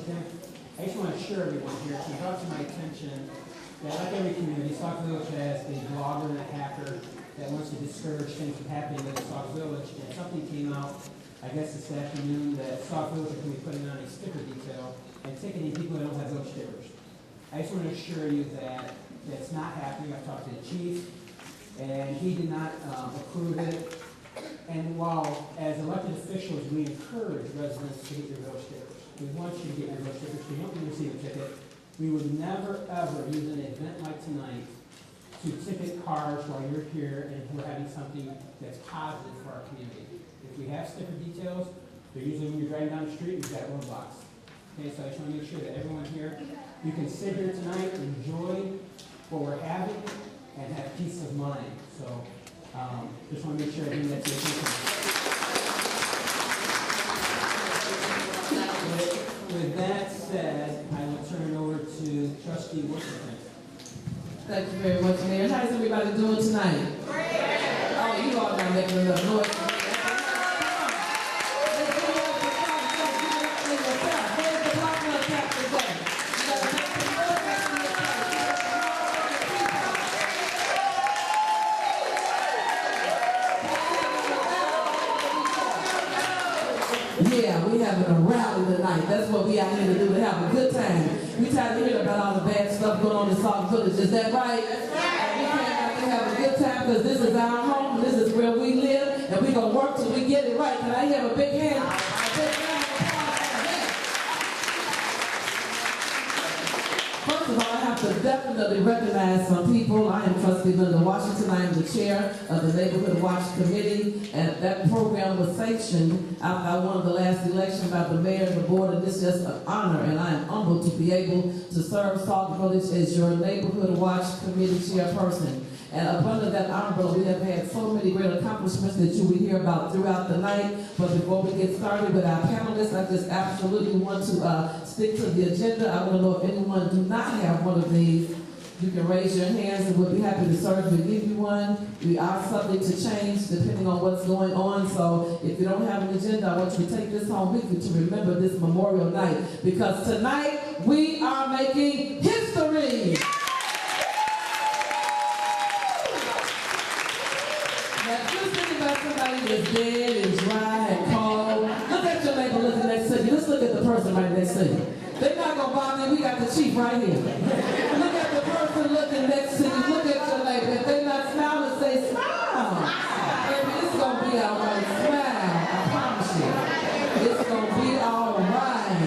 something? I just want to assure everyone here, it's brought to my attention that like every community, Sauk Village has a blogger and a hacker that wants to discourage things from happening in Sauk Village. And something came out, I guess this afternoon, that Sauk Village is going to be putting on a sticker detail and ticketing people that don't have village stickers. I just want to assure you that that's not happening. I've talked to the chief, and he did not approve it. And while, as elected officials, we encourage residents to get your village stickers, we want you to get your village stickers, so you don't receive a ticket. We would never, ever use an event like tonight to ticket cars while you're here and we're having something that's positive for our community. If we have sticker details, they're usually when you're driving down the street, you've got roadblocks. Okay, so I just want to make sure that everyone here, you can sit here tonight, enjoy what we're having, and have peace of mind. So, just want to make sure I bring that to your attention. With that said, I will turn it over to Trustee Washington. Thank you very much, Mayor. How's everybody doing tonight? Oh, you all not making enough noise. Yeah, we having a rally tonight. That's what we out here to do, to have a good time. We tired of hearing about all the bad stuff going on in Sauk Village. Is that right? And we came out to have a good time because this is our home, this is where we live, and we're going to work till we get it right. Can I have a big hand? First of all, I have to definitely recognize some people. I am Trustee Linda Washington. I am the chair of the Neighborhood Watch Committee, and that program was sanctioned after I won the last election by the mayor and the board, and this is just an honor, and I am humbled to be able to serve Sauk Village as your Neighborhood Watch Committee chairperson. And up under that umbrella, we have had so many great accomplishments that you will hear about throughout the night. But before we get started with our panelists, I just absolutely want to stick to the agenda. I want to know if anyone do not have one of these. You can raise your hands and we'll be happy to serve and give you one. We are subject to change depending on what's going on. So if you don't have an agenda, I want you to take this home with you to remember this Memorial Night. Because tonight, we are making history. Somebody that's dead and dry and cold. Look at your neighbor looking next to you. Let's look at the person right next to you. They're not going to bother you. We got the chief right here. Look at the person looking next to you. Look at your neighbor. If they're not smiling, say smile. Baby, it's going to be all right. Smile. I promise you. It's going to be all right.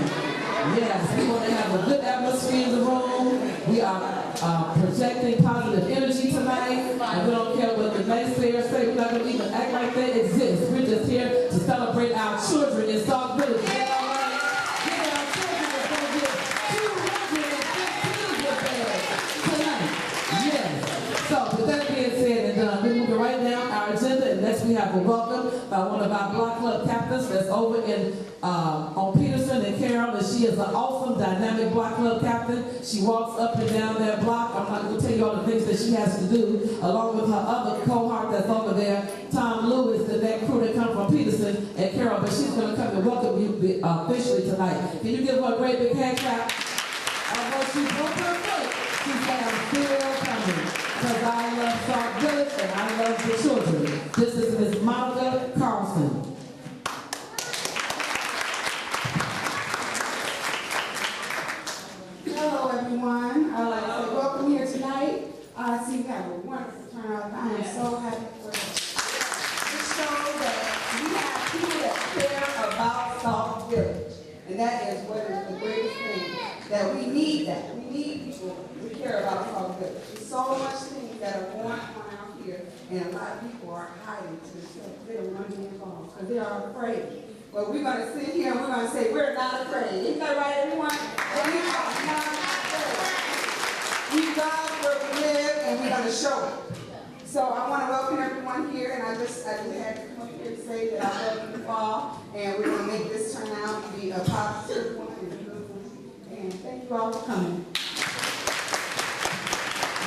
Yes, we want to have a good atmosphere in the room. We are projecting positive energy tonight, and we don't care what the naysayers say. We're not going to even act like they exist. We're just here to celebrate our children in Sauk Village. Is that all right? Yeah, our children are going to get 215 tonight. Yes. So, with that being said and done, we're moving right down our agenda, and next we have a welcome by one of our block club captains that's over in on Peterson and Carroll, and she is an awesome, dynamic block club captain. She walks up and down that block. I'm not going to tell you all the things that she has to do, along with her other cohort that's over there, Tom Lewis, and that crew that come from Peterson and Carroll. But she's going to come and welcome you officially tonight. Can you give her a great big hand clap? Although she broke her foot, she said, I'm still coming, because I love Sauk Village and I love the children. This is Miss Monica Carlson. Hello, everyone. I'd like to say welcome here tonight. I see we have a wonderful turnout. I am so happy for this show that we have people that care about Sauk Village. And that is what is the greatest thing, that we need that. We need people to care about Sauk Village. There's so much things that are going on out here, and a lot of people are hiding to themselves. They're running in phones because they are afraid. But we're going to sit here and we're going to say, we're not afraid. Isn't that right, everyone? And we are not afraid. We love where we live, and we're going to show it. So I want to welcome everyone here, and I just had to come up here to say that I love you all, and we're going to make this turn out to be a positive one and a good one. And thank you all for coming.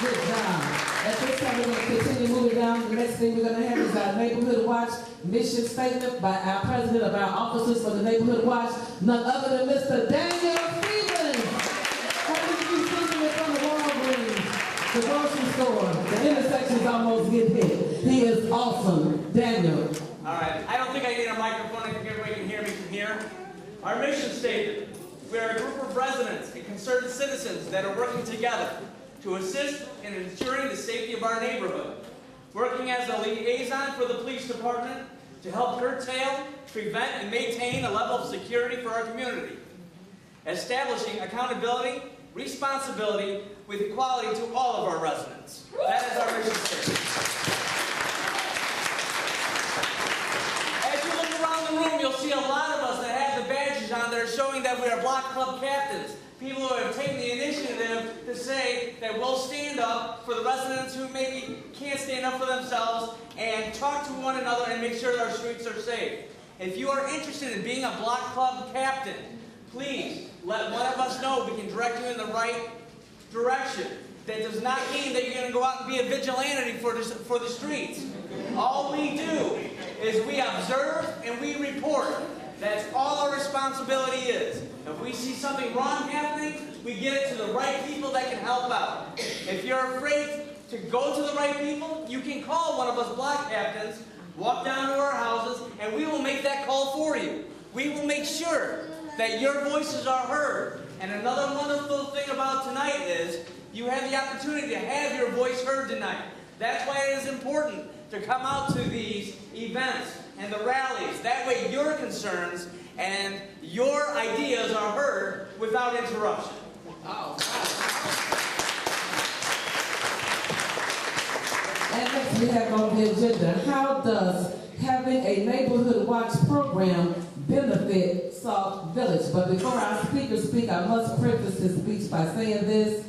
Good job. At this time, we're going to continue continue moving down. The next thing we're going to have is our Neighborhood Watch mission statement by our president of our officers for the Neighborhood Watch, none other than Mr. Daniel Stevens. How did you see him from the Walgreens, the grocery store? The intersection's almost get hit. He is awesome. Daniel. All right, I don't think I need a microphone. I think everybody can hear me from here. Our mission statement. We are a group of residents and concerned citizens that are working together to assist in ensuring the safety of our neighborhood. Working as a liaison for the police department to help curtail, prevent, and maintain a level of security for our community. Establishing accountability, responsibility with equality to all of our residents. That is our mission statement. As you look around the room, you'll see a lot of us that have the badges on that are showing that we are block club captains. People who have taken the initiative to say that we'll stand up for the residents who maybe can't stand up for themselves and talk to one another and make sure that our streets are safe. If you are interested in being a block club captain, please let one of us know. We can direct you in the right direction. That does not mean that you're going to go out and be a vigilante for the streets. All we do is we observe and we report. That's all our responsibility is. If we see something wrong happening, we get it to the right people that can help out. If you're afraid to go to the right people, you can call one of us block captains, walk down to our houses, and we will make that call for you. We will make sure that your voices are heard. And another wonderful thing about tonight is you have the opportunity to have your voice heard tonight. That's why it is important to come out to these events and the rallies. That way your concerns and your ideas are heard without interruption. Oh, wow. And next we have on the agenda, how does having a Neighborhood Watch program benefit Sauk Village? But before our speakers speak, I must preface this speech by saying this.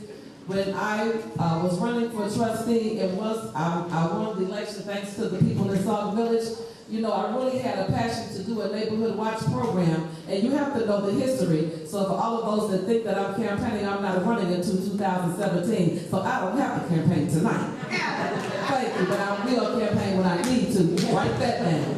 When I was running for trustee, I won the election thanks to the people in Sauk Village. You know, I really had a passion to do a Neighborhood Watch program, and you have to know the history. So for all of those that think that I'm campaigning, I'm not running until 2017, so I don't have to campaign tonight. Thank you, but I will campaign when I need to. Write that down.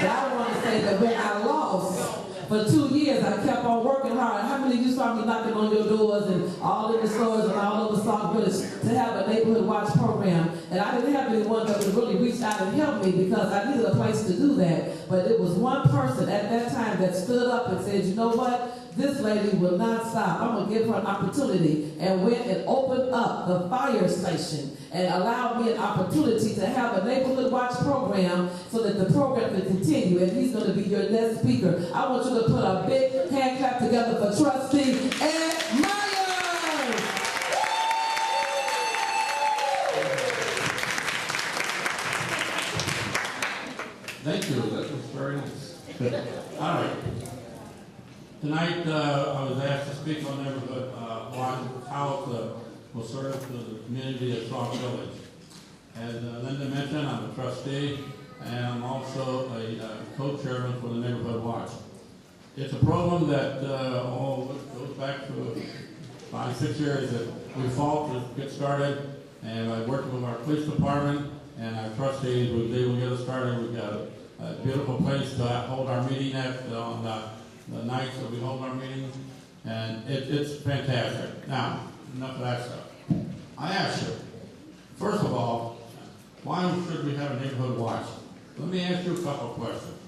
But I want to say that when I lost, for 2 years, I kept on working hard. How many of you saw me knocking on your doors and all in the stores and all over Sauk Village to have a Neighborhood Watch program? And I didn't have anyone that would really reach out and help me because I needed a place to do that. But it was one person at that time that stood up and said, you know what? This lady will not stop. I'm going to give her an opportunity, and went and opened up the fire station and allowed me an opportunity to have a Neighborhood Watch program so that the program can continue. And he's going to be your next speaker. I want you to put a big hand clap together for Trustee Ed Myers. Thank you. That was very nice. All right. Tonight, I was asked to speak on Neighborhood Watch, how it will serve the community of Sauk Village. As Linda mentioned, I'm a trustee, and I'm also a co-chairman for the Neighborhood Watch. It's a program that goes back to 5-6 years that we fought to get started, and I worked with our police department and our trustees. We was able to get us started. We've got a beautiful place to hold our meeting at on the nights that we hold our meetings, and it's fantastic. Now, enough of that stuff. I ask you, first of all, why should we have a Neighborhood Watch? Let me ask you a couple of questions.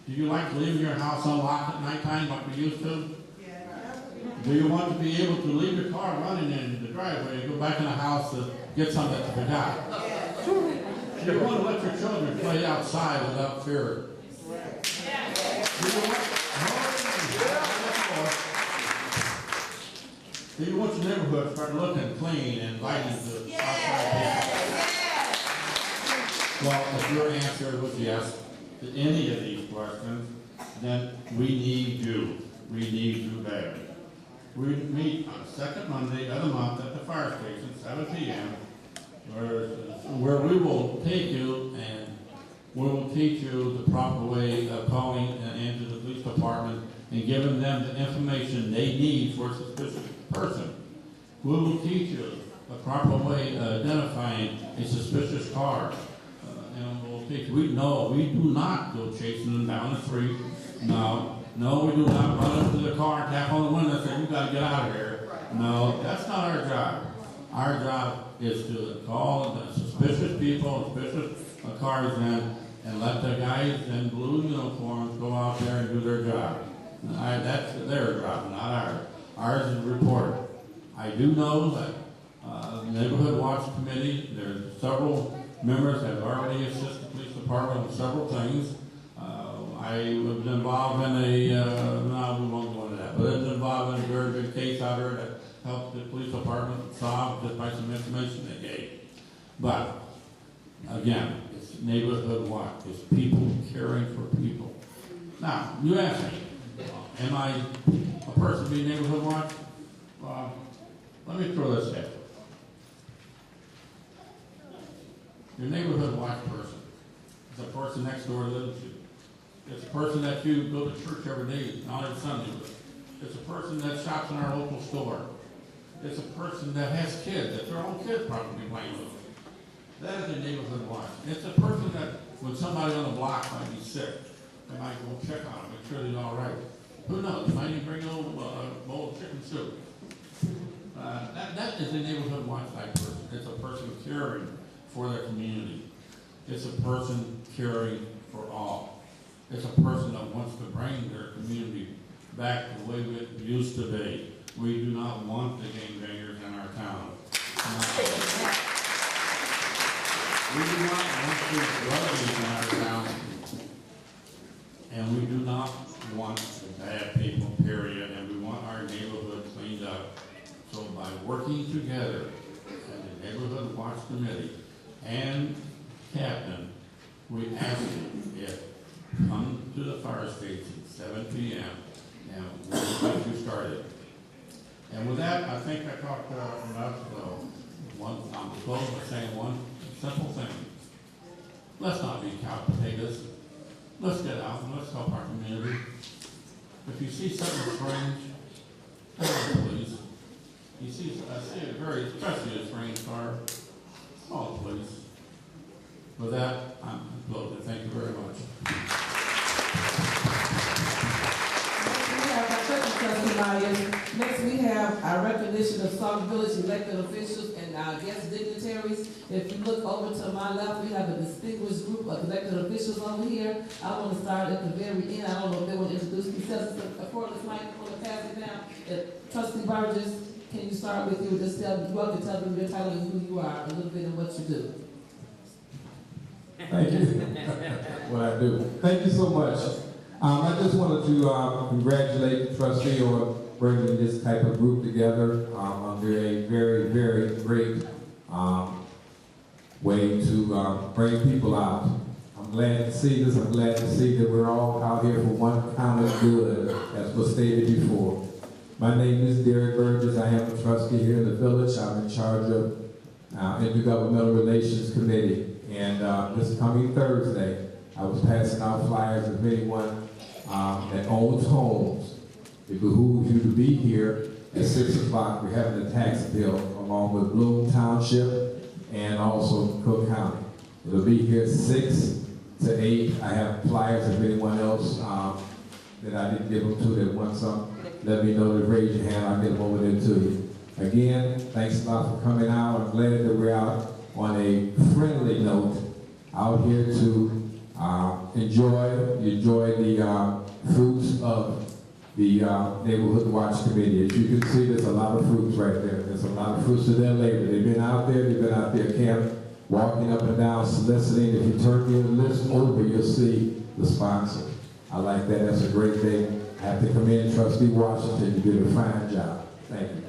Do you like leaving your house unlocked at nighttime like we used to? Yeah. Do you want to be able to leave your car running in the driveway and go back in the house to get something that you forgot? Yeah. Do you want to let your children play outside without fear? Yeah. Do you want your neighborhood to start looking clean and inviting to outside people? Well, if your answer was yes to any of these questions, then we need you. We need you badly. We meet on the second Monday of the month at the fire station, 7 p.m., where we will take you and we will teach you the proper way of calling into the police department and giving them the information they need for a suspicious person. We will teach you a proper way of identifying a suspicious car. We know we do not go chasing them down the street. No, we do not run up to the car and tap on the window and say, you got to get out of here. No, that's not our job. Our job is to call the suspicious people, suspicious cars in, and let the guys in blue uniforms go out there and do their job. That's their job, not ours. Ours is report. I do know that the Neighborhood Watch Committee, there's several members that have already assisted the police department with several things. I was involved in no, we won't go into that, but I was involved in a very big case out there that helped the police department solve just by some information they gave. But, again, it's Neighborhood Watch. It's people caring for people. Now, you ask me, am I a person being Neighborhood Watch? Let me throw this at you. Your Neighborhood Watch person is a person next door lives to you. It's a person that you go to church every day, not every Sunday with. It's a person that shops in our local store. It's a person that has kids, that their own kids probably playing with them. That is a Neighborhood Watch. It's a person that when somebody on the block might be sick, they might go check on them, make sure they're all right. Who knows? They might even bring a bowl of chicken soup. That is a Neighborhood Watch type person. It's a person caring for their community. It's a person caring for all. It's a person that wants to bring their community back to the way it used to be. We do not want the gangbangers in our town. We do not want the druggies in our town. And we do not want the bad people, period. And we want our neighborhood cleaned up. So by working together as the Neighborhood Watch Committee and Captain, we ask you if come to the fire station 7 p.m. and we'll get you started. And with that, I think I talked about I'm close by saying one simple thing. Let's not be couch potatoes. Let's get out and let's help our community. If you see something strange, tell the police. I see especially a strange car, call the police. With that, I'm closing. Thank you very much. Next, we have our recognition of Sauk Village elected officials and our guest dignitaries. If you look over to my left, we have a distinguished group of elected officials over here. I want to start at the very end. I don't know if they want to introduce themselves. Before this mic, I want to pass it down. Trustee Burgess, can you start with you? Just tell them your title and who you are, a little bit of what you do. Thank you. What I do. Thank you so much. I just wanted to congratulate the trustee on bringing this type of group together under a very, very great way to bring people out. I'm glad to see this. I'm glad to see that we're all out here for one common good, as was stated before. My name is Derek Burgess. I am a trustee here in the village. I'm in charge of Intergovernmental Relations Committee. And this coming Thursday, I was passing out flyers of anyone that owns homes. It behooves you to be here at 6 o'clock. We're having a tax bill along with Bloom Township and also Cook County. It'll be here 6 to 8. I have flyers of anyone else that I didn't give them to that wants some. Let me know to raise your hand. I'll get them over there to you. Again, thanks a lot for coming out. I'm glad that we're out on a friendly note, out here to enjoy the fruits of the Neighborhood Watch Committee. As you can see, there's a lot of fruits right there. There's a lot of fruits of their labor. They've been out there camping, walking up and down, soliciting. If you turn your list over, you'll see the sponsor. I like that. That's a great thing. I have to commend Trustee Washington. You did a fine job. Thank you.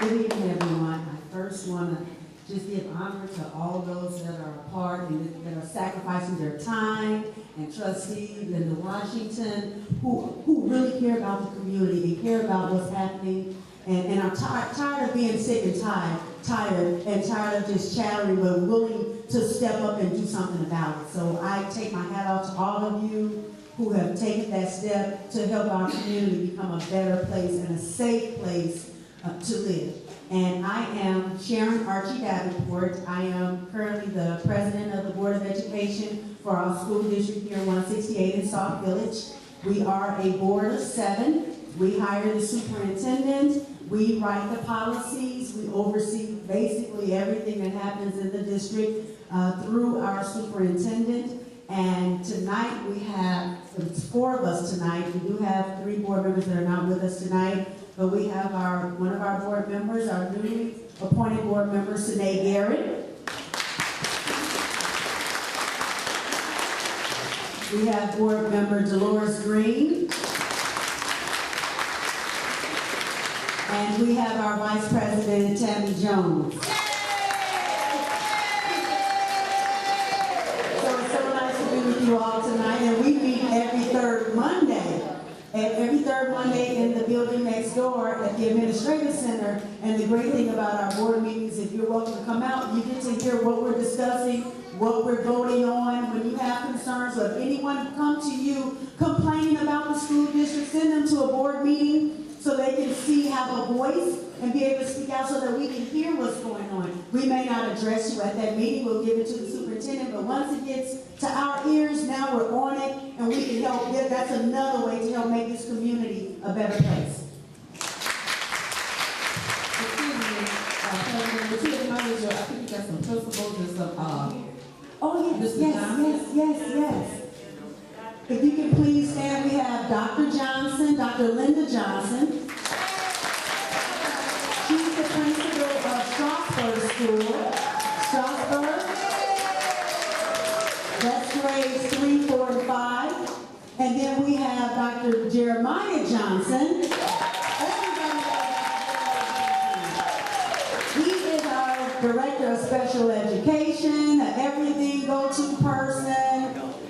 Good evening, everyone. I first want to just give honor to all those that are a part and that are sacrificing their time, and Trustee Linda Washington, who really care about the community. They care about what's happening, and I'm tired of being sick and tired of just chattering, but willing to step up and do something about it. So I take my hat off to all of you who have taken that step to help our community become a better place and a safe place to live. And I am Sharon Archie Davenport. I am currently the president of the Board of Education for our school district here, 168 in Sauk Village. We are a board of 7. We hire the superintendent. We write the policies. We oversee basically everything that happens in the district through our superintendent. And tonight we have, it's 4 of us tonight. We do have 3 board members that are not with us tonight. But we have one of our board members, our newly appointed board member, Sinead Garrett. We have board member Dolores Green. And we have our vice president, Tammy Jones. So it's so nice to be with you all tonight. And we meet every third Monday. Every third Monday in the building next door at the Administrative Center. And the great thing about our board meetings, if you're welcome to come out, you get to hear what we're discussing, what we're voting on. When you have concerns, or if anyone come to you complaining about the school district, send them to a board meeting so they can have a voice and be able to speak out so that we can hear what's going on. We may not address you at that meeting, we'll give it to the superintendent, but once it gets to our ears, now we're on it, and we can help. That's another way to help make this community a better place. I think you got some principals and some, oh, yes, Mr. yes, Johnson? yes. If you can please stand, we have Dr. Johnson, Dr. Linda Johnson. She's the principal of Strasburg School. Strasburg. That's grades 3, 4, and 5. And then we have Dr. Jeremiah Johnson. He is our Director of Special Education, everything go-to person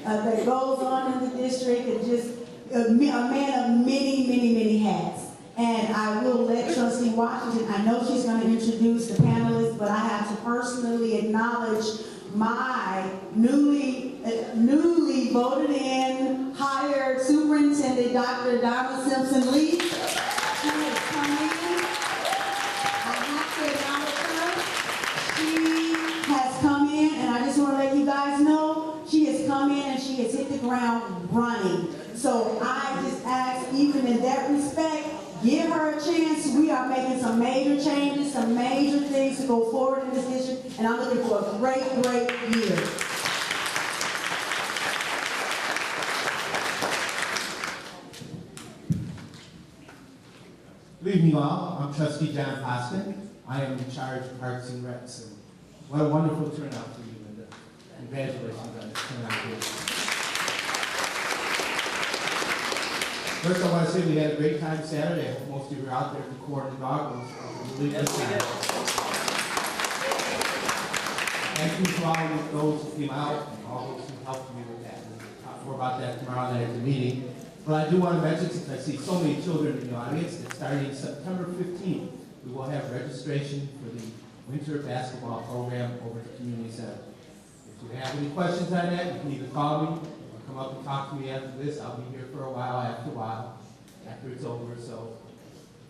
that goes on in the district, and just a man of many hats. And I will let Trustee Washington, I know she's going to introduce the panelists, but I have to personally acknowledge my newly voted in, hired superintendent, Dr. Donna Simpson-Lee. She has come in. I have to acknowledge her. She has come in, and I just want to let you guys know, she has come in and she has hit the ground running. So I just ask, even in that respect, give her a chance. We are making some major changes, some major things to go forward in this district, and I'm looking for a great year. Good evening, all. I'm Trustee John Poston. I am in charge of Parks and Recs. And what a wonderful turnout for you, Linda. Congratulations on this turnout here. First, I want to say we had a great time Saturday. I hope most of you were out there at the corn and dog. It was a really good time. Thank you to all of those who came out and all those who helped me with that. We'll talk more about that tomorrow night at the meeting. But I do want to mention, since I see so many children in the audience, that starting September 15th, we will have registration for the winter basketball program over at the community center. If you have any questions on that, you can either call me or come up and talk to me after this. I'll be here for a while, after it's over. So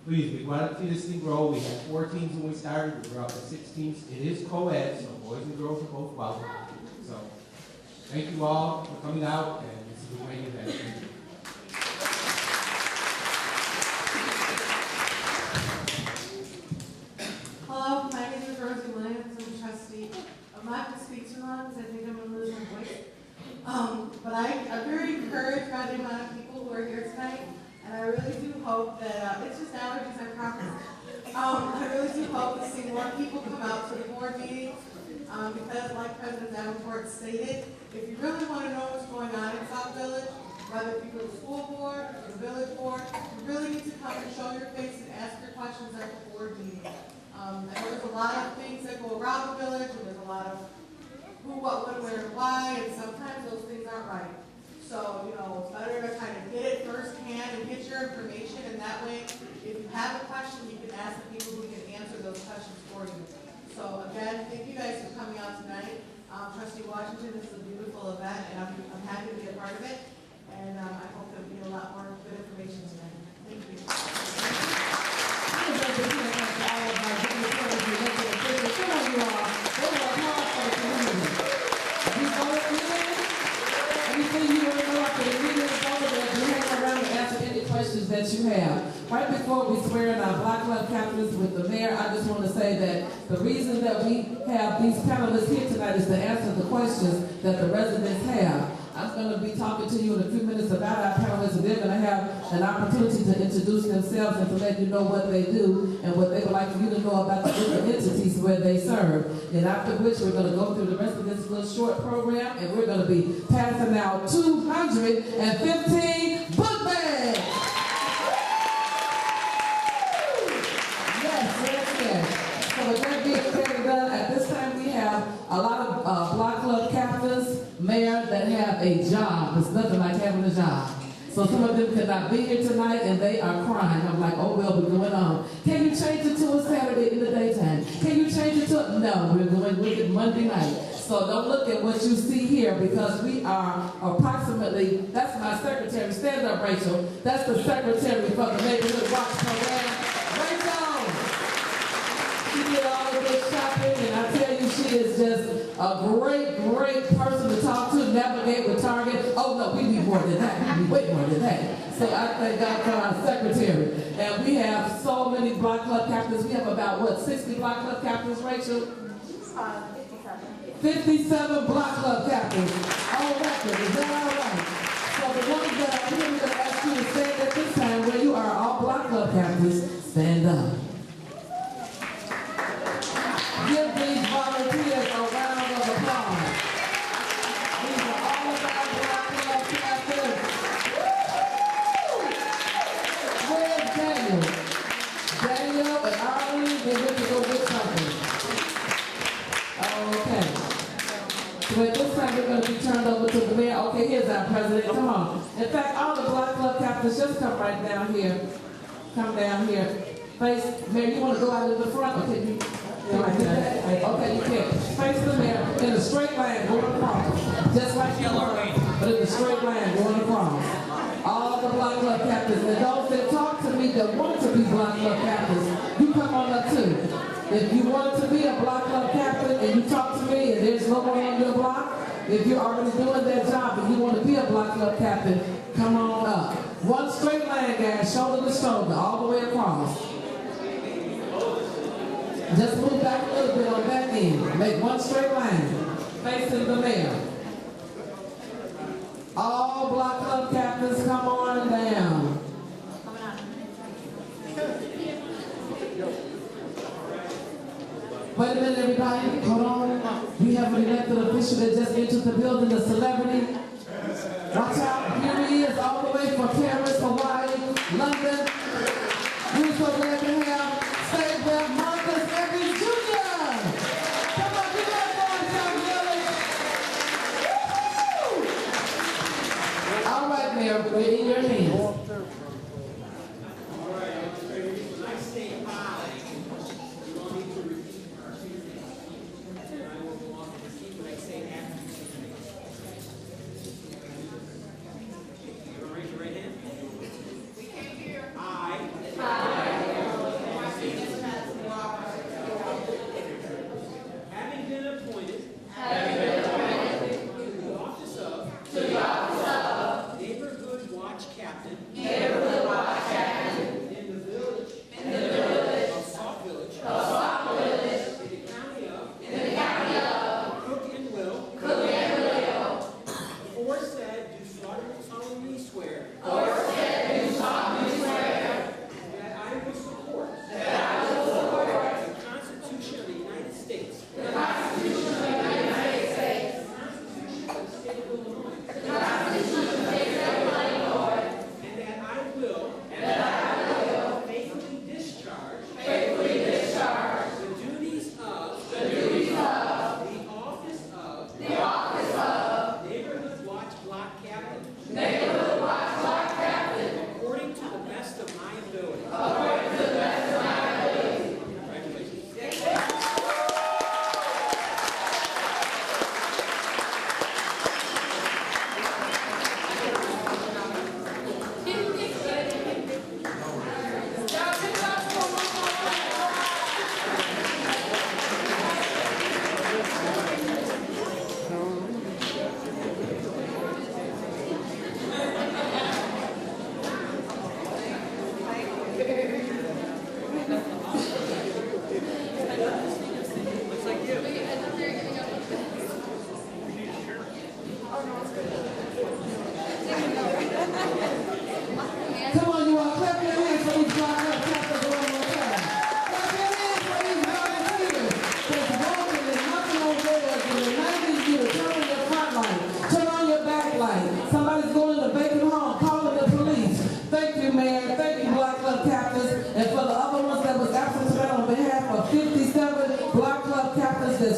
please, we want to see this thing grow. We had 4 teams when we started. We're up to 6 teams. It is co-ed, so boys and girls are both welcome. So thank you all for coming out, and this is a great event. Thank you. Hello, my name is Rosie Williams. I'm a trustee. I'm not going to speak too long because I think I'm going to lose my voice. But I'm very encouraged by the amount of people who are here tonight, and I really do hope that, it's just allergies, I promise. I really do hope to see more people come out to the board meetings, because like President Davenport stated, if you really want to know what's going on in South Village, whether it be with the school board or the village board, you really need to come and show your face and ask your questions at the board meeting. I know there's a lot of things that go around the village, and there's a lot of who, what, when, where, and why, and sometimes those things aren't right. So, it's better to kind of get it firsthand and get your information, and that way, if you have a question, you can ask the people who can answer those questions for you. So, again, thank you guys for coming out tonight. Trustee Washington, this is a beautiful event, and I'm happy to be a part of it. And I hope there'll be a lot more good information tonight. Thank you. That you have. Right before we swear in our Black Club captains with the mayor, I just want to say that the reason that we have these panelists here tonight is to answer the questions that the residents have. I'm going to be talking to you in a few minutes about our panelists, and they're going to have an opportunity to introduce themselves and to let you know what they do and what they would like you to know about the different entities where they serve. And after which, we're going to go through the rest of this little short program, and we're going to be passing out 215 book bags. So with that being said and done, at this time we have a lot of Block Club captains, mayor, that have a job. It's nothing like having a job. So some of them could not be here tonight and they are crying. I'm like, oh well, we're going on. Can you change it to a Saturday in the daytime? Can you change it to no, we're going with it Monday night. So don't look at what you see here because we are approximately, that's my secretary, stand up Rachel. That's the secretary for the Neighborhood Watch Program. Rachel! She did all of this shopping, and I tell you, she is just a great, great person to talk to, navigate with Target. Oh no, we need more than that. We need way more than that. So I thank God for our secretary. And we have so many Block Club captains. We have about, what, 60 Block Club captains, Rachel? 57 Block Club captains. On record, is that all right? So the ones that are here, we're going to ask you to stand at this time where you are all Block Club captains. Stand up. Give these volunteers a round of applause. These are all of our Block Club captains. Where's Daniel? Daniel and Arlene, they went to go get something. Okay. So at this time, we're going to be turned over to the mayor. Okay, here's our president. Come on. In fact, all the Block Club captains, just come right down here. Come down here. Face, Mayor, you want to go out in the front? Okay, you. Okay, you can. Face the mayor in a straight line going across. Just like you were, but in a straight line going across. All the Block Club captains, and those that talk to me that want to be Block Club captains, you come on up too. If you want to be a Block Club captain and you talk to me and there's no one on your block, if you're already doing that job and you want to be a Block Club captain, come on up. One straight line, guys, shoulder to shoulder, all the way across. Just move back a little bit on that end. Make one straight line, facing the mayor. All Block Club captains, come on down. Wait a minute, everybody. Hold on. We have an elected official that just entered the building, a celebrity. Watch out. Here he is, all the way from Paris, Hawaii, London. We're so glad to have Sauk Marcus Evans Jr. Come on, give that boy some All right, Mayor, we're in your hands.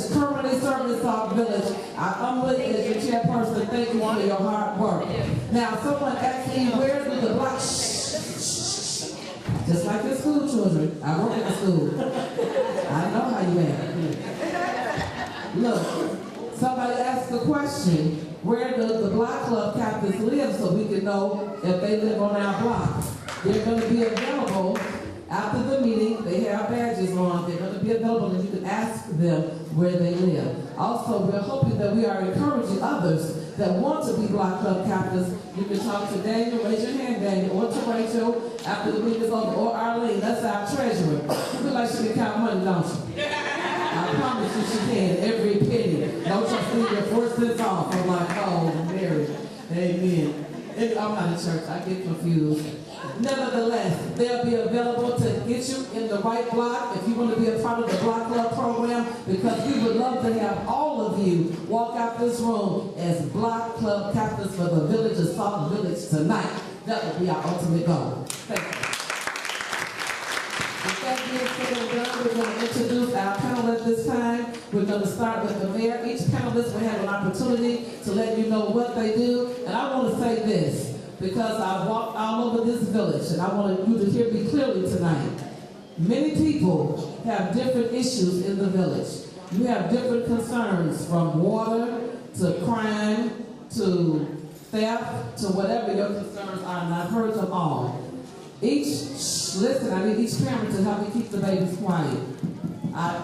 that's currently serving in Sauk Village. I humbly, as your chairperson, thank you for your hard work. Now, someone asked me, where do the black, just like your school children, I work in a school. I know how you act. Look, somebody asked the question, where do the block club captains live so we can know if they live on our block? They're going to be available after the meeting. They have badges on. They're going to be available and you can ask them where they live. Also, we're hoping that we are encouraging others that want to be block club captains. You can talk to Daniel, raise your hand, Daniel, or to Rachel after the meeting is over, or Arlene, that's our treasurer. You feel like she can count money, don't you? I promise you she can, every penny. No trustee, your 4 cents off. I'm like, oh, Mary, amen. I'm not in church, I get confused. Nevertheless, they'll be available to get you in the right block if you want to be a part of the Block Club program, because we would love to have all of you walk out this room as Block Club captains for the village of Sauk Village tonight. That would be our ultimate goal. Thank you. With that being said and done, we're going to introduce our panel at this time. We're going to start with the mayor. Each panelist will have an opportunity to let you know what they do. And I want to say this, because I've walked all over this village, and I want you to hear me clearly tonight. Many people have different issues in the village. You have different concerns, from water to crime to theft to whatever your concerns are, and I've heard them all. Listen, I need each parent to help me keep the babies quiet.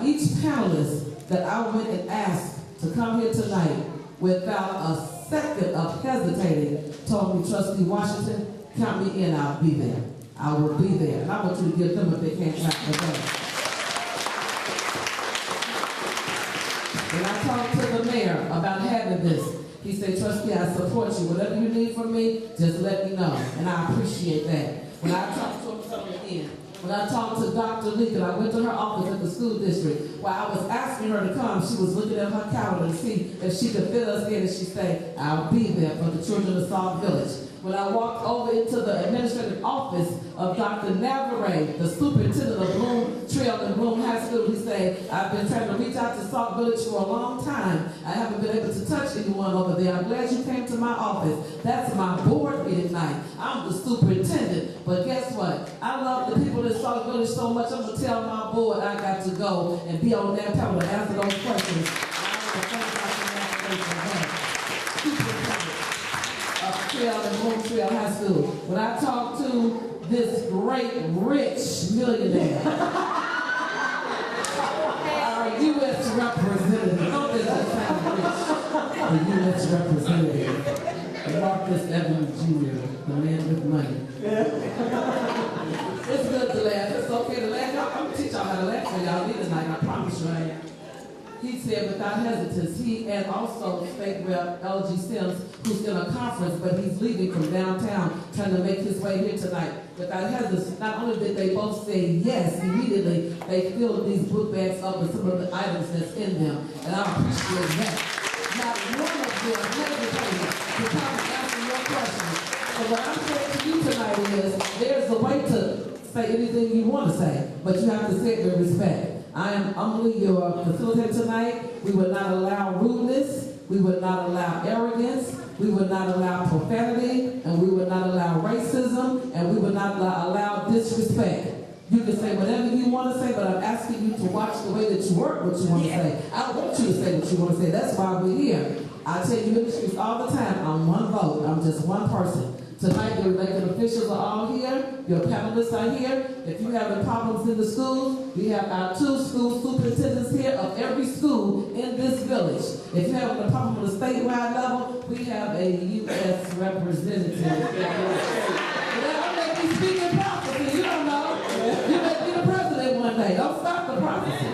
Each panelist that I went and asked to come here tonight, without a second of hesitating, told me, Trustee Washington, count me in, I'll be there. I will be there. And I want you to give them if they can't clap for them. When I talked to the mayor about having this, he said, Trustee, I support you. Whatever you need from me, just let me know. And I appreciate that. When I talked to him again, when I talked to Dr. Leak, I went to her office at the school district, while I was asking her to come, she was looking at her calendar to see if she could fit us in, and she said, I'll be there for the children of Sauk Village. When I walked over into the administrative office of Dr. Navarre, the superintendent of Bloom Trail and Bloom High School, he said, I've been trying to reach out to Sauk Village for a long time. I haven't been able to touch anyone over there. I'm glad you came to my office. That's my board meeting night. I'm the superintendent. But guess what? I love the people in Sauk Village so much, I'm going to tell my board I got to go and be on that panel and answer those questions. Trail and Bloom Trail High School. When I talked to this great, rich millionaire, our U.S. representative, don't this just sound rich? The U.S. representative, Marcus Evans Jr., the man with money. It's good to laugh. It's okay to laugh. I'm going to teach y'all how to laugh for y'all tonight. I promise you I am. He said without hesitance, he and also State Rep LG Sims, who's in a conference, but he's leaving from downtown, trying to make his way here tonight. Without hesitance, not only did they both say yes immediately, they filled these book bags up with some of the items that's in them, and I appreciate that. Not one of them hesitated to come and answer your questions. So what I'm saying to you tonight is, there's a way to say anything you want to say, but you have to say it with respect. I am humbly your facilitator tonight. We would not allow rudeness. We would not allow arrogance. We would not allow profanity. And we would not allow racism. And we would not allow disrespect. You can say whatever you want to say, but I'm asking you to watch the way that you work what you want to say. I don't want you to say what you want to say. That's why we're here. I tell you in the streets all the time, I'm one vote. I'm just one person. Tonight, your elected officials are all here. Your panelists are here. If you have any problems in the schools, we have our 2 school superintendents here of every school in this village. If you have a problem on the statewide level, we have a U.S. representative. That may be speaking prophecy. You don't know. You may be the president one day. Don't stop the prophecy.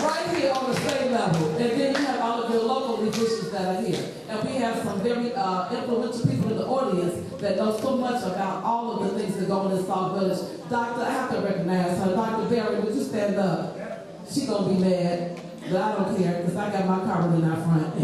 Right here on the state level. And then you have all of your local musicians that are here. And we have some very influential people in the audience that know so much about all of the things that go on in Sauk Village. Doctor, I have to recognize her. Dr. Berry, would you stand up? She gonna be mad, but I don't care, because I got my car in out front.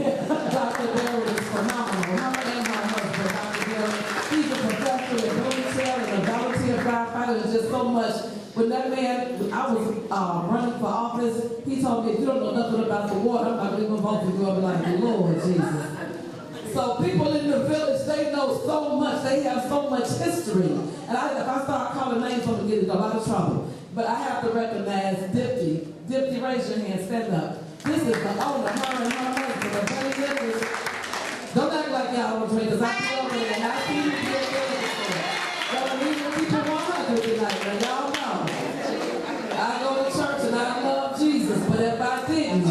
Dr. Berry is phenomenal. Her and my husband, Dr. Berry, he's a professor in Bloom Trail and a volunteer firefighter. There's just so much When that man, I was running for office, he told me, if you don't know nothing about the water, I'm not going to vote for you. I'll be like, Lord Jesus. So people in the village, they know so much. They have so much history. And if I start calling names, I'm going to get in a lot of trouble. But I have to recognize Dipty. Dipty, raise your hand, stand up. This is the owner, her and her husband, the Bunny Livers. Don't act like y'all don't drink, because I feel over there and I see you get there. Y'all need the people 100 tonight, and y'all know. I go to church and I love Jesus, but if I didn't,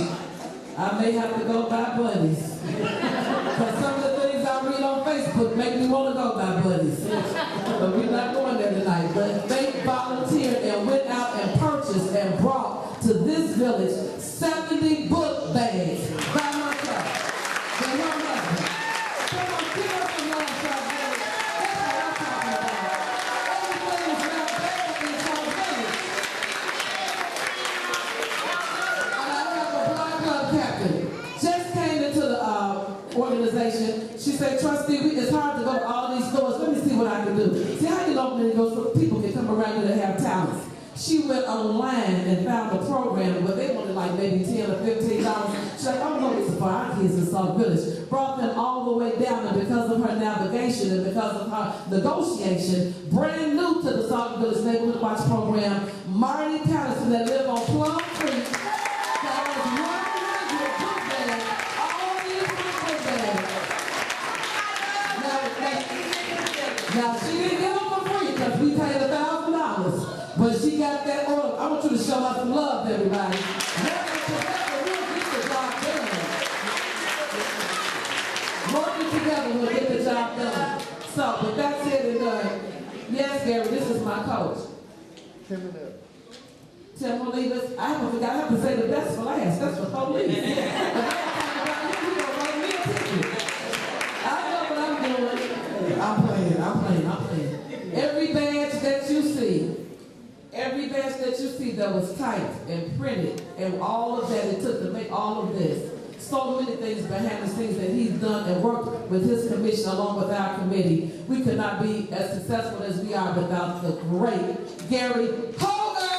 I may have to go buy buddies. Because some of the things I read on Facebook make me want to go buy buddies. But we're not going there tonight. But they volunteered and went out and purchased and brought to this village 70 book bags by myself. And her husband. Come on, give us some love, South Village. That's what I'm talking about. Everything is not bad in South Village. And I have a Black Club captain. Just came into the organization. She said, Trustee, it's hard to go to all these stores. Let me see what I can do. See how you open the doors so people can come around here that have talents. She went online and found a program where they wanted like maybe $10 or $15. She's like, oh no, it's for our kids in Sauk Village. Brought them all the way down, and because of her navigation and because of her negotiation, brand new to the Sauk Village Neighborhood Watch program, Marty Patterson that live on Plum Creek, that was 100 book bags, all these book bags. Now she didn't get them for free because we paid $1,000. But she got that order. I want you to show her some love, everybody. Working together, we'll get the job done. So, with that said and done, yes, Gary, this is my coach. Tim will leave us. I haven't forgot. I have to say the best for last. That's for police. I know what I'm doing. I'm playing. Every badge that you see, that was typed and printed and all of that it took to make all of this. So many things behind the scenes that he's done and worked with his commission along with our committee. We could not be as successful as we are without the great Gary Hogan.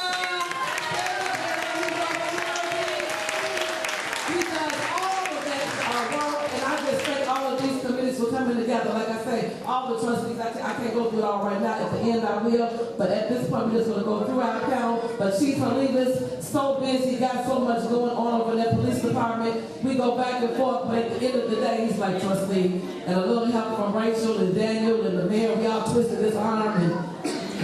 He does all of that work, and I just thank all of these committees for coming together. Like I say, all the trustees, I can't go through it all right now. At the end I will, but at this point we're just going to go through our panel. But Chief Halibas, so busy, got so much going on over in that police department. We go back and forth, but at the end of the day, he's like trustee. And a little help from Rachel and Daniel and the mayor. We all twisted his arm. And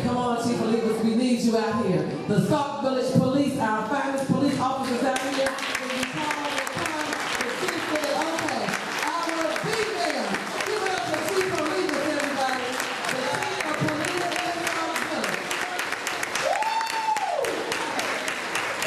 come on, Chief Halibas, we need you out here. The Sauk Village Police, our finest police officers out here. When we call all the time, the chief said, okay, I will be there. Give it up to Chief Halibas, everybody. The chief of police in Sauk Village.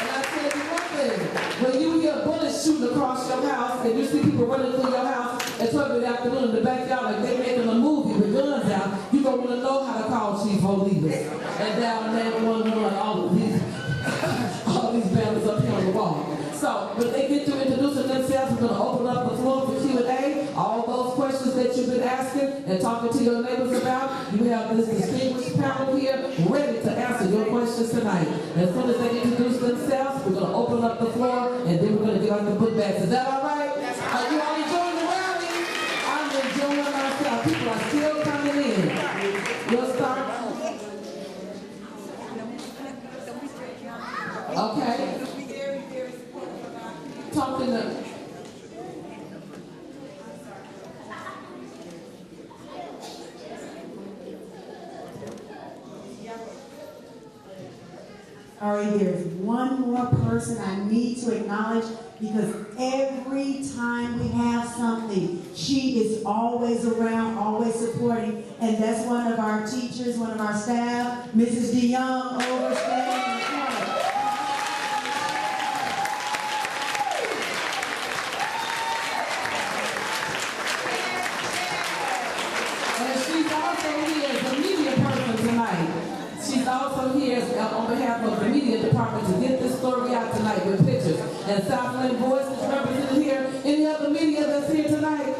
And I tell you one thing, when you hear bullets shooting across your house and you see people running through your house at 12 in the afternoon in the backyard like they're making a movie with guns out, you're going to want to know how to call Chief Halibas and dial 911, all of these banners up here on the wall. So when they get to introducing themselves, we're going to open up the floor for Q&A. All those questions that you've been asking and talking to your neighbors about, you have this distinguished panel here ready to answer your questions tonight. As soon as they introduce themselves, we're going to open up the floor and then we're going to give out the book bags. Is that all right? Are you all enjoying the rally? I'm enjoying myself. People are still coming in. We'll start. Okay. Talking to. All right, there's one more person I need to acknowledge because every time we have something, she is always around, always supporting, and that's one of our teachers, one of our staff, Mrs. DeYoung, overstaying in the corner. And she's also here as a media person tonight. She's also here on behalf of the media department to get this story out tonight with pictures. And Southland Voice is represented here. Any other media that's here tonight?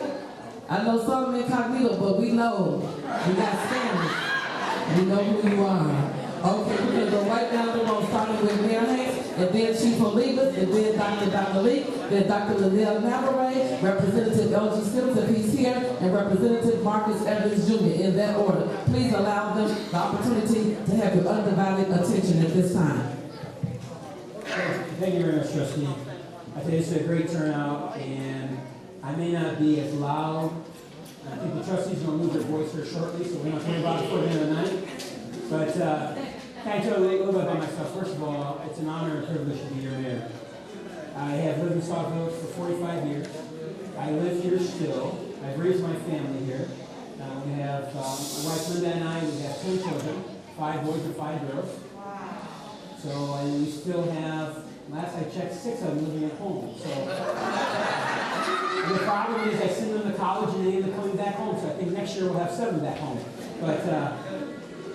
I know some incognito, but we know. We got standards. We know who you are. Okay, we're gonna go right down the road, starting with Mayor Hanks, and then Chief Olivas, and then Dr. Lee, then Dr. Linnell Navarre, Representative L.G. Sims, if he's here, and Representative Marcus Evans Jr. in that order. Please allow them the opportunity to have your undivided attention at this time. Thank you very much, Trustee. I think it's a great turnout, and I may not be as loud. I think the trustees are going to lose their voice here shortly, so we're not worry about it before the end of the night. But can I tell you a little bit about myself? First of all, it's an honor and privilege to be your mayor. I have lived in Sauk Village for 45 years. I live here still. I've raised my family here. We have, my wife Linda and I, we have 10 children, 5 boys and 5 girls. So, and we still have, last I checked, 6 of them living at home. So, the problem is I send them to college and they end up coming back home. So I think next year we'll have 7 back home. But,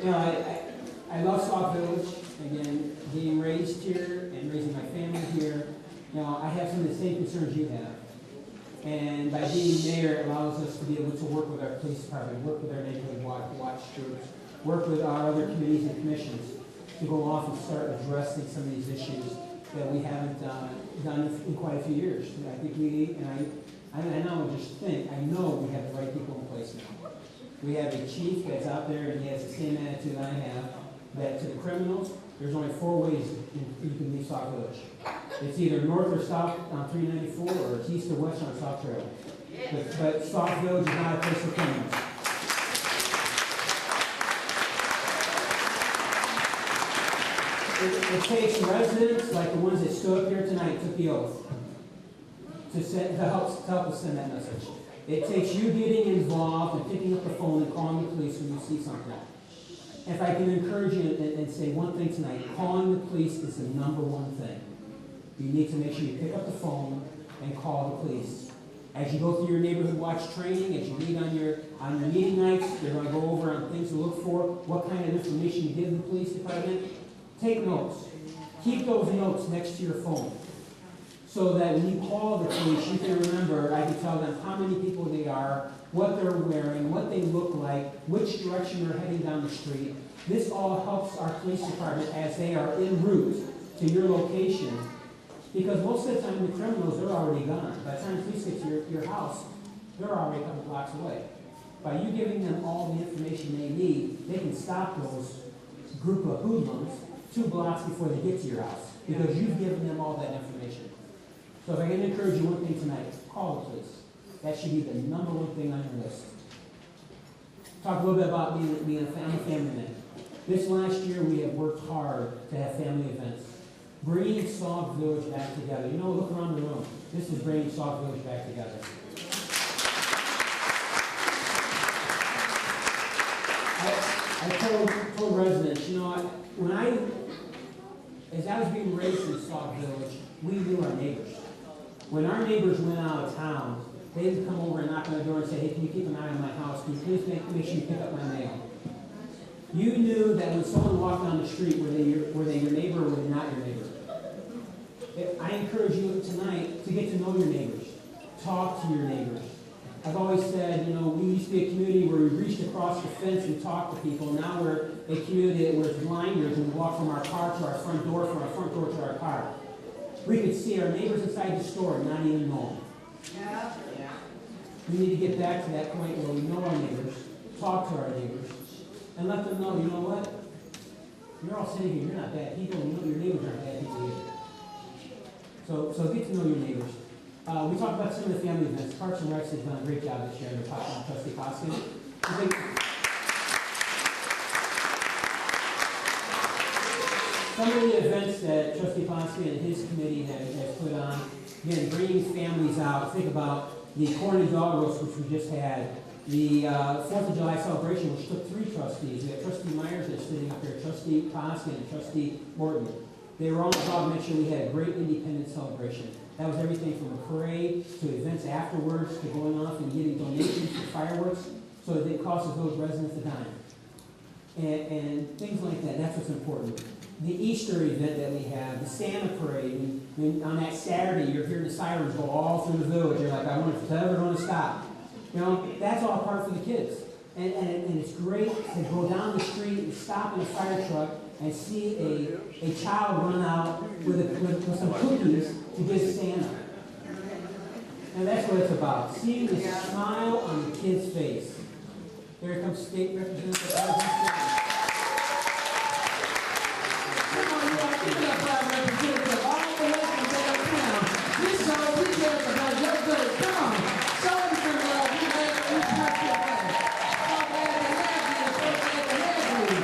you know, I love Sauk Village. Again, being raised here and raising my family here, you know, I have some of the same concerns you have. And by being mayor, it allows us to be able to work with our police department, work with our neighborhood watch groups, work with our other committees and commissions to go off and start addressing some of these issues that we haven't done in quite a few years. And I think we, and I know, just think, I know we have the right people in place now. We have a chief that's out there and he has the same attitude I have, that to the criminals, there's only 4 ways you can leave Sauk Village. It's either north or south on 394, or it's east or west on South Trail. But Sauk Village is not a place for criminals. It takes residents like the ones that stood up here tonight, took the oath, to help us send that message. It takes you getting involved and picking up the phone and calling the police when you see something. If I can encourage you and say one thing tonight, calling the police is the #1 thing. You need to make sure you pick up the phone and call the police. As you go through your neighborhood watch training, as you meet on your meeting nights, they're going to go over on things to look for, what kind of information you give the police department. Take notes. Keep those notes next to your phone, so that when you call the police, you can remember, I can tell them how many people they are, what they're wearing, what they look like, which direction they're heading down the street. This all helps our police department as they are en route to your location. Because most of the time the criminals, they're already gone. By the time the police get to your house, they're already a couple blocks away. By you giving them all the information they need, they can stop those group of hoodlums 2 blocks before they get to your house. Because you've given them all that information. So if I can encourage you one thing tonight, call the police. That should be the #1 thing on your list. Talk a little bit about being a family man. This last year we have worked hard to have family events. Bringing Sauk Village back together. You know, look around the room. This is bringing Sauk Village back together. I told residents, you know, as I was being raised in Sauk Village, we knew our neighbors. When our neighbors went out of town, they would come over and knock on the door and say, hey, can you keep an eye on my house? Can you please make sure you pick up my mail? You knew that when someone walked down the street, were they your neighbor or were they not your neighbor? I encourage you tonight to get to know your neighbors. Talk to your neighbors. I've always said, you know, we used to be a community where we reached across the fence and talked to people. Now we're a community where it's blinders and we walk from our car to our front door, from our front door to our car. We could see our neighbors inside the store and not even know them. Yeah. We need to get back to that point where we know our neighbors, talk to our neighbors, and let them know, you know what? You're all sitting here, you're not bad people, you know your neighbors aren't bad people either. So get to know your neighbors. We talked about some of the family events. Parks and Recs has done a great job this year under Trustee Koski. Some of the events that Trustee Koski and his committee has put on, again, bringing families out. Think about the corn and dog roast, which we just had. The 4th of July celebration, which took 3 trustees. We have Trustee Myers that's sitting up here, Trustee Koski, and Trustee Morton. They were all involved to make sure we had a great independence celebration. That was everything from a parade to events afterwards to going off and getting donations for fireworks so that it didn't cost those residents a dime. And things like that, that's what's important. The Easter event that we have, the Santa parade, when on that Saturday you're hearing the sirens go all through the village. You're like, I wonder if it's ever going to stop. You know, that's all part for the kids. And it's great to go down the street and stop in a fire truck and see a child run out with some cookies to give Santa. And that's what it's about, seeing the smile on the kid's face. Here comes State Representative Adam Smith. Come on, you are giving up our representative all the way from downtown. This show, we care about your good. Come on, show them some love. We glad that we touched your back. So glad to have you. So glad to have you.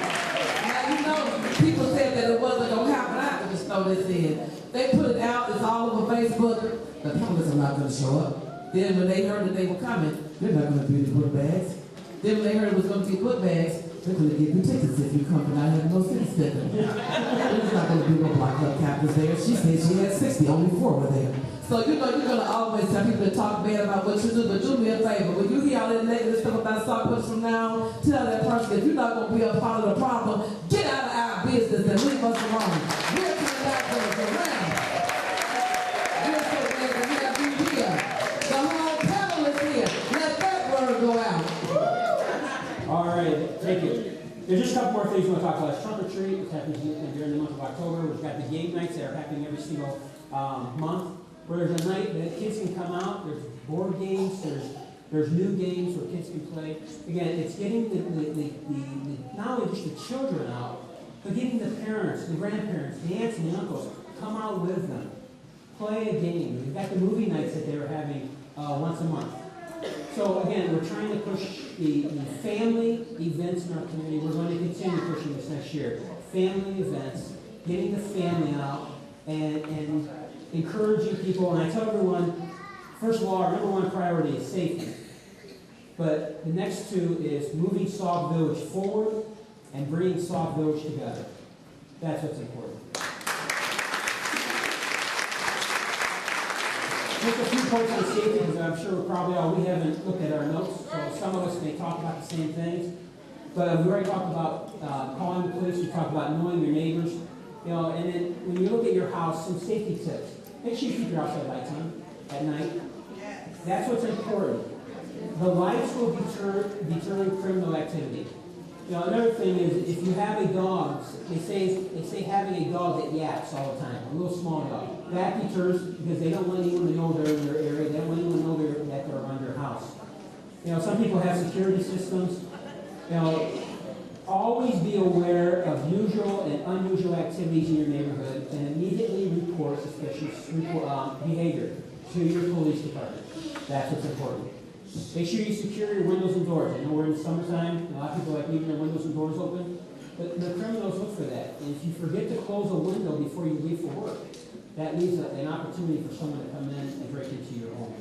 Now, you know, people said that it wasn't going to happen. I have to just throw this in. They put it out, it's all over Facebook. The police are not going to show up. Then when they heard that they were coming, they're not going to be the book bags. Then when they heard it was going to be book bags, they're going to give you tickets if you come and I have no city sticker. There's not going to be no block club captains there. She said she had 60, only 4 were there. So you know you're going to always tell people to talk bad about what you do, but do me a favor. When you hear all that negative stuff about Sauk from now, tell that person if you're not going to be a part of the problem, get out of our business and leave us alone. We're coming back around. We're so glad to have you here. The whole panel is here. Let that word go out. All right, thank you. There's just a couple more things we want to talk about. Trunk or treat, which happens during the month of October. We've got the game nights that are happening every single month, where there's a night that kids can come out. There's board games. There's new games where kids can play. Again, it's getting the not only just the children out, but getting the parents, the grandparents, the aunts and the uncles come out with them, play a game. We've got the movie nights that they were having once a month. So again, we're trying to push the family events in our community. We're going to continue pushing this next year. Family events, getting the family out, and encouraging people. And I tell everyone, first of all, our number one priority is safety. But the next two is moving Sauk Village forward and bringing Sauk Village together. That's what's important. Just a few points on safety, because I'm sure we haven't looked at our notes, so some of us may talk about the same things. But we already talked about calling the police, we talked about knowing your neighbors, and then when you look at your house, some safety tips. Make sure you keep your outside lights on at night. That's what's important. The lights will deter criminal activity. Another thing is, if you have a dog, they say having a dog that yaps all the time, a little small dog, that deters because they don't want anyone to know they're in their area, they don't want anyone to know that they're around your house. Some people have security systems. Always be aware of usual and unusual activities in your neighborhood and immediately report suspicious behavior to your police department. That's what's important. Make sure you secure your windows and doors. I know we're in the summertime. A lot of people like leaving their windows and doors open. But the criminals look for that. And if you forget to close a window before you leave for work, that leaves an opportunity for someone to come in and break into your home.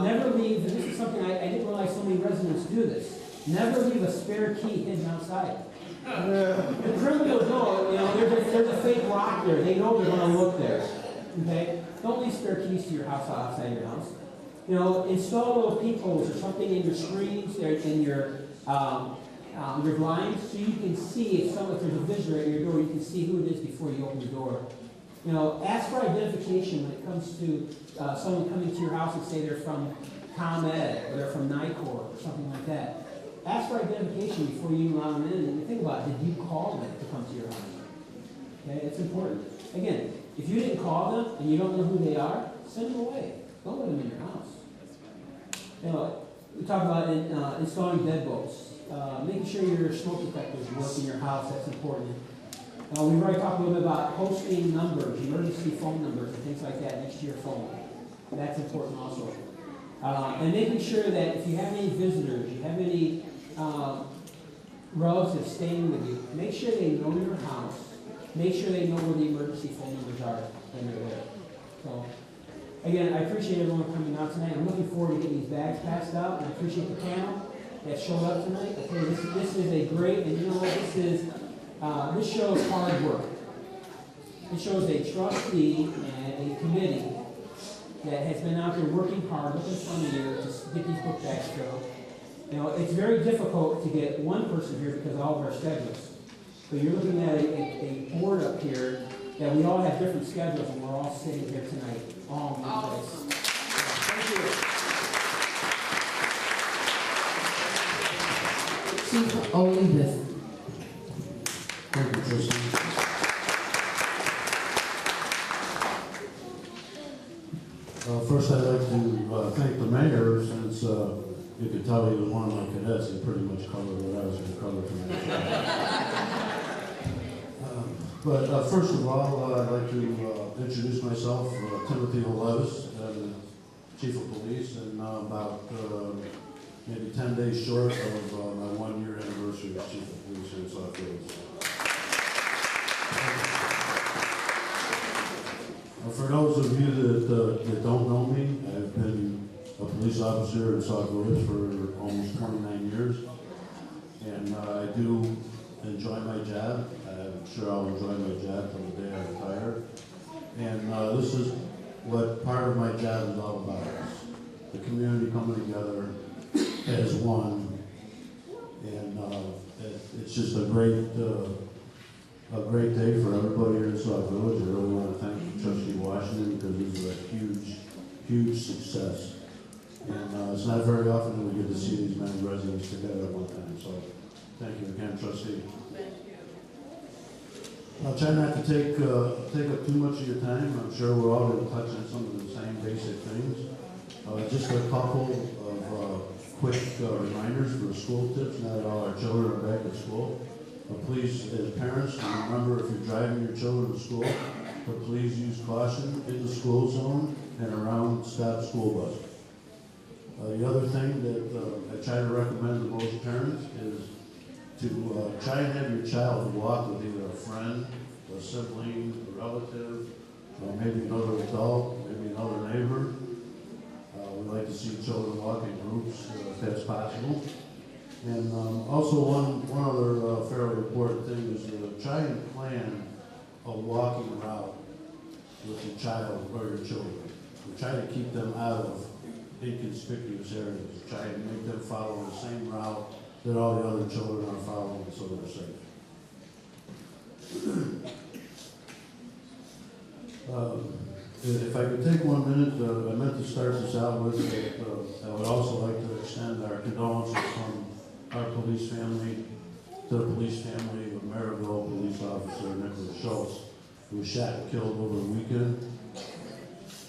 Never leave, and this is something I didn't realize so many residents do this. Never leave a spare key hidden outside. The criminals know, there's a fake lock there. They know they're going to look there. Okay? Don't leave spare keys to your house outside your house. Install little peepholes or something in your screens, in your blinds, so you can see if there's a visitor at your door, you can see who it is before you open the door. Ask for identification when it comes to someone coming to your house and say they're from ComEd or they're from NICOR or something like that. Ask for identification before you allow them in, and think about it. Did you call them to come to your house? Okay, it's important. Again, if you didn't call them and you don't know who they are, send them away. Don't let them in your house. We talk about installing deadbolts, making sure your smoke detectors work in your house. That's important. We've already talked a little bit about posting numbers, emergency phone numbers, and things like that next to your phone. That's important also. And making sure that if you have any visitors, you have any relatives staying with you, make sure they know your house. Make sure they know where the emergency phone numbers are when they're there. So, again, I appreciate everyone coming out tonight. I'm looking forward to getting these bags passed out, and I appreciate the panel that showed up tonight. Okay, this is a great, and you know what, this shows hard work. It shows a trustee and a committee that has been out there working hard, looking for you to get these book bags filled. It's very difficult to get one person here because of all of our schedules. So you're looking at a board up here that we all have different schedules, and we're all sitting here tonight, all in one place. Thank you. Chief Olivas. Thank you, Trustee. First, I'd like to thank the mayor, since you could tell he was one of my cadets. He pretty much covered what I was going to cover tonight. First of all, I'd like to introduce myself, Timothy Olevis, Chief of Police, and now about maybe 10 days short of my 1-year anniversary as Chief of Police here in Sauk. For those of you that don't know me, I've been a police officer in Sauk Village for almost 29 years, and I do enjoy my job. I'm sure I'll enjoy my job till the day I retire. And this is what part of my job is all about. The community coming together as one, and it's just a great day for everybody here in Sauk Village. I really want to thank Trustee Washington, because this is a huge, huge success. And it's not very often that we get to see these many residents together at one time. So thank you again, Trustee. I'll try not to take up too much of your time. I'm sure we're all going to touch on some of the same basic things. Just a couple of quick reminders for school tips now that all our children are back at school. Please, as parents, remember, if you're driving your children to school, please use caution in the school zone and around stop school buses. The other thing that I try to recommend to most parents is to try and have your child walk with either a friend, a sibling, a relative, or maybe another adult, maybe another neighbor. We like to see children walk in groups if that's possible. And also one other fairly important thing is to try and plan a walking route with your child or your children. We try to keep them out of inconspicuous areas. Try and make them follow the same route that all the other children are following, so they're safe. If I could take 1 minute, I meant to start this out with, I would also like to extend our condolences from our police family to the police family of Maryville police officer Nicholas Schultz, who was shot and killed over the weekend.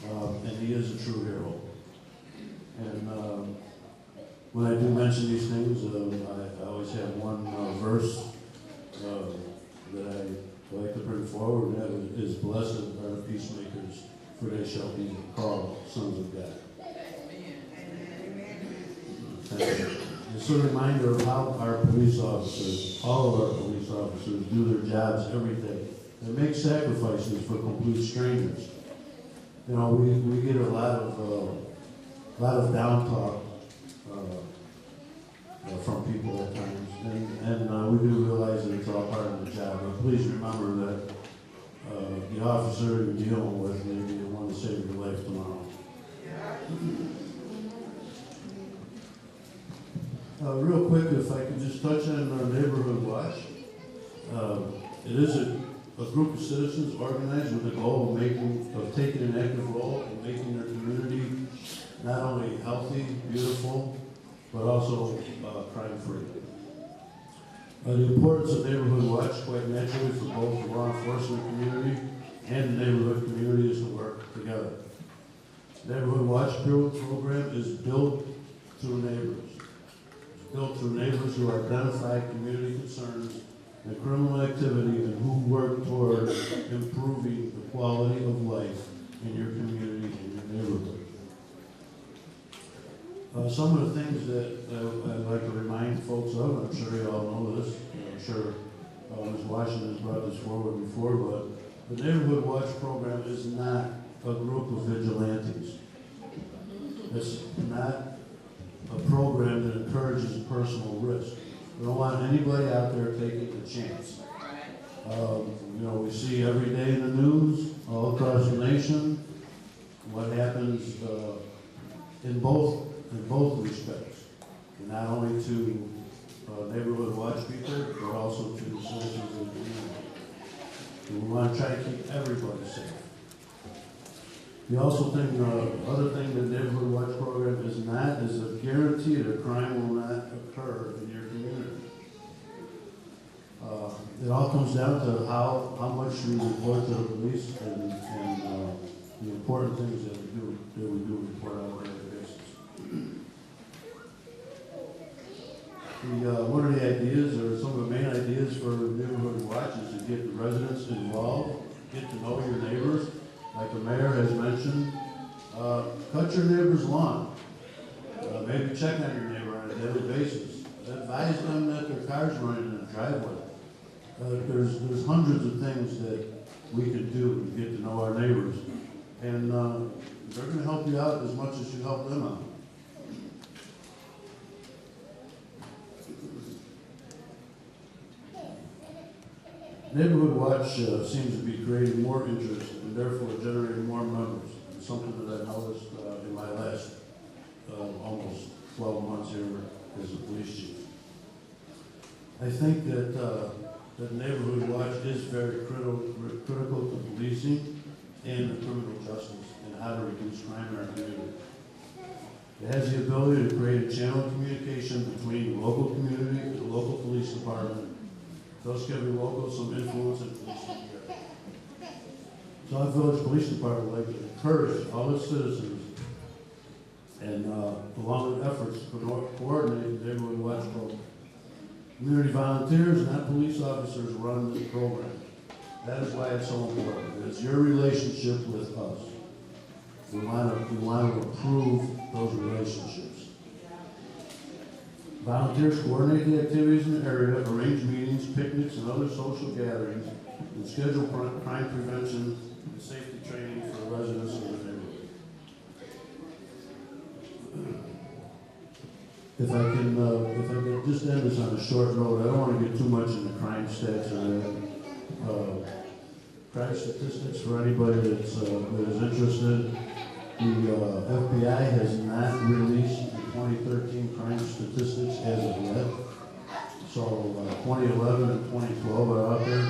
And he is a true hero. And when I do mention these things, I always have one verse that I like to bring forward, and that is, "Blessed are the peacemakers, for they shall be called sons of God." Thank you. It's a reminder of how our police officers, all of our police officers, do their jobs every day. They make sacrifices for complete strangers. You know, we get a lot of down talk from people at times, and we do realize that it's all part of the job. But please remember that the officer you're dealing with may be the one to save your life tomorrow. Real quick, if I could just touch on our neighborhood watch. It is a group of citizens organized with the goal of taking an active role in making their community not only healthy, beautiful, but also crime-free. The importance of Neighborhood Watch, quite naturally, for both the law enforcement community and the neighborhood community, is to work together. The Neighborhood Watch program is built through neighbors. It's built through neighbors who identify community concerns and criminal activity and who work toward improving the quality of life in your community and your neighborhood. Some of the things that I'd like to remind folks of, I'm sure you all know this, I'm sure Ms. Washington has brought this forward before, but the Neighborhood Watch program is not a group of vigilantes. It's not a program that encourages personal risk. We don't want anybody out there taking a chance. You know, we see every day in the news, all across the nation, what happens in both respects. And not only to Neighborhood Watch people, but also to the citizens of the community. And we want to try to keep everybody safe. We also think other thing the Neighborhood Watch program is not is a guarantee that crime will not occur in your community. it all comes down to how much we report to the police and the important things that we do report on a daily basis. One of the ideas, or some of the main ideas for Neighborhood Watch, is to get the residents involved, get to know your neighbors. Like the mayor has mentioned, cut your neighbor's lawn. Maybe check on your neighbor on a daily basis. Advise them that their car's running in the driveway. There's hundreds of things that we can do to get to know our neighbors. And they're going to help you out as much as you help them out. Neighborhood Watch seems to be creating more interest and therefore generating more members. It's something that I noticed in my last almost 12 months here as a police chief. I think that Neighborhood Watch is very critical to policing and the criminal justice and how to reduce crime in our community. It has the ability to create a channel of communication between the local community and the local police department, thus giving locals some influence in policing here. Sauk Village Police Department would like to encourage all its citizens and along with efforts to coordinate the Neighborhood Watch program. Community volunteers, not police officers, run this program. That is why it's so important. It's your relationship with us. We want to improve those relationships. Volunteers coordinate the activities in the area, arrange meetings, picnics, and other social gatherings, and schedule crime prevention and safety training for the residents of the neighborhood. If I can just end this on a short note, I don't want to get too much into crime stats or crime statistics for anybody that is interested. The FBI has not released the 2013 crime statistics as of yet. So 2011 and 2012 are out there.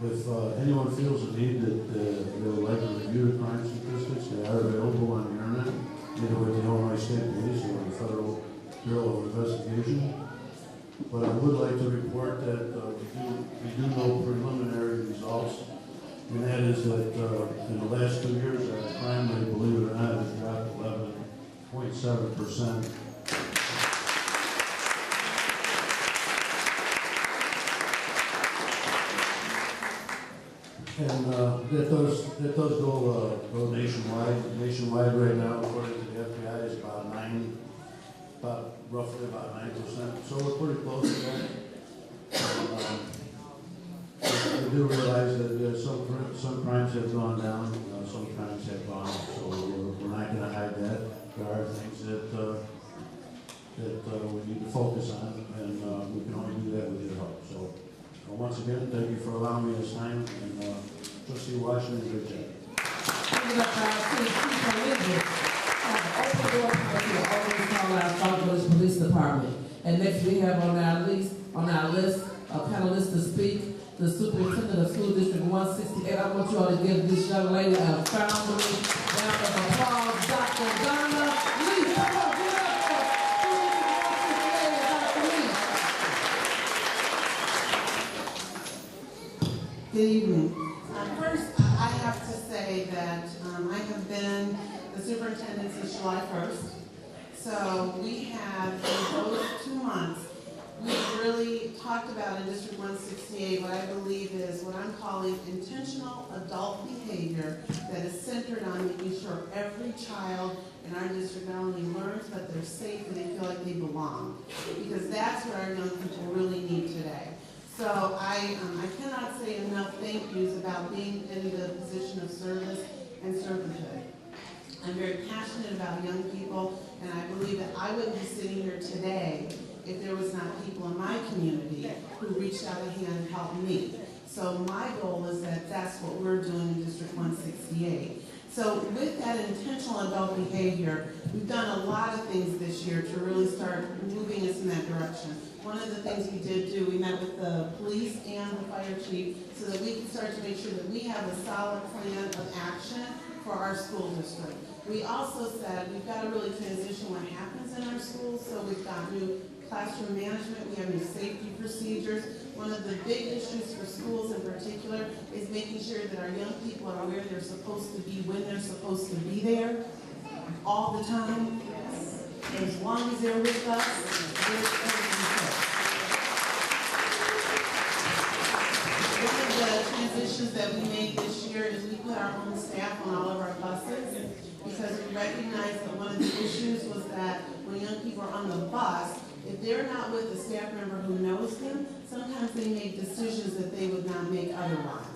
If anyone feels the need that they would like to review the crime statistics, they are available on the internet, either with the Illinois State Police or the Federal Bureau of Investigation. But I would like to report that we do know preliminary results, and that is that in the last 2 years, our crime rate, believe it or not, has dropped 11.7%. And that does go nationwide. Nationwide right now, according to the FBI, is roughly about 9%. So we're pretty close to that. I do realize that some crimes have gone down, some crimes have gone up. So we're not going to hide that. There are things that we need to focus on, and we can only do that with your help. So once again, thank you for allowing me this time, and Trustee Washington, good job. Open door policy will always call our Sauk Village Police Department. And next we have on our list a panelist to speak, the Superintendent of School District 168. I want you all to give this young lady a round of applause, Dr. Donna Lee. Come on, give it up for Superintendent Good evening. First, I have to say that I have been the superintendent since July 1st. So we have, in those 2 months, we've really talked about in District 168 what I believe is what I'm calling intentional adult behavior that is centered on making sure every child in our district not only learns, but they're safe and they feel like they belong. Because that's what our young people really need today. So I cannot say enough thank yous about being in the position of service and servanthood. I'm very passionate about young people, and I believe that I wouldn't be sitting here today if there was not people in my community who reached out a hand and helped me. So my goal is that that's what we're doing in District 168. So with that intentional adult behavior, we've done a lot of things this year to really start moving us in that direction. One of the things we did do, we met with the police and the fire chief so that we can start to make sure that we have a solid plan of action for our school district. We also said we've got to really transition what happens in our schools, so we've got new classroom management, we have new safety procedures, one of the big issues for schools in particular is making sure that our young people are where they're supposed to be, when they're supposed to be there, all the time. As long as they're with us, they're one of the transitions that we made this year is we put our own staff on all of our buses because we recognized that one of the issues was that when young people are on the bus, if they're not with a staff member who knows them, sometimes they make decisions that they would not make otherwise.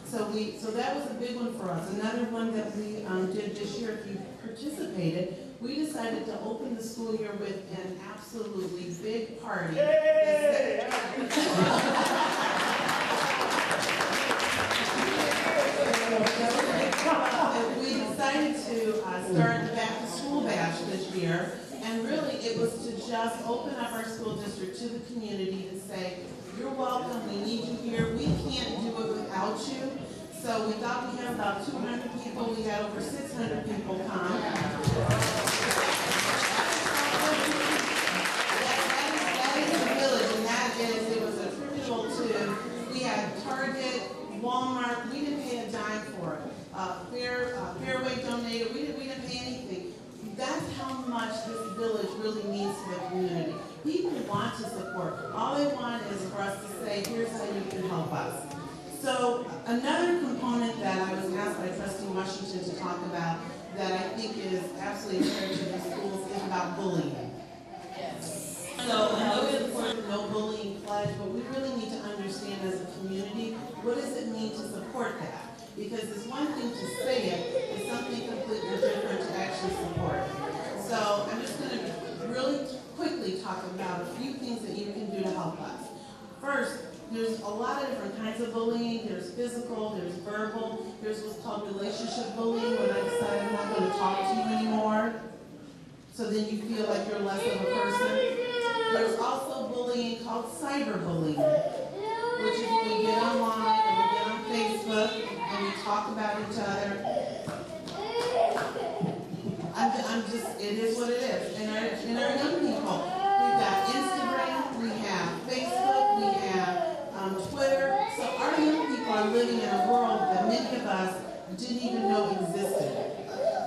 So that was a big one for us. Another one that we did this year, if you participated, we decided to open the school year with an absolutely big party. We decided to start the back to school bash this year, and really it was to just open up our school district to the community to say, you're welcome, we need you here, we can't do it without you. So we thought we had about 200 people, we had over 600 people come. That is the village, and it was attributable to, we had Target, Walmart, we didn't pay a dime for it. Fairway donated, we didn't pay anything. That's how much this village really means to the community. People want to support. All they want is for us to say, here's how you can help us. So another component that I was asked by Trustee Washington to talk about that I think is absolutely imperative in schools is about bullying. So I know we support the No Bullying Pledge, but we really need to understand as a community, what does it mean to support that? Because it's one thing to say it, it's something completely different to actually support it. So I'm just going to really quickly talk about a few things that you can do to help us. First, there's a lot of different kinds of bullying. There's physical, there's verbal, there's what's called relationship bullying, when I decide I'm not going to talk to you anymore, so then you feel like you're less of a person. There's also bullying called cyberbullying, which is when we get online or we get on Facebook and we talk about each other. It is what it is. And our young people, we've got Instagram, we have Facebook, we have Twitter. So our young people are living in a world that many of us didn't even know existed.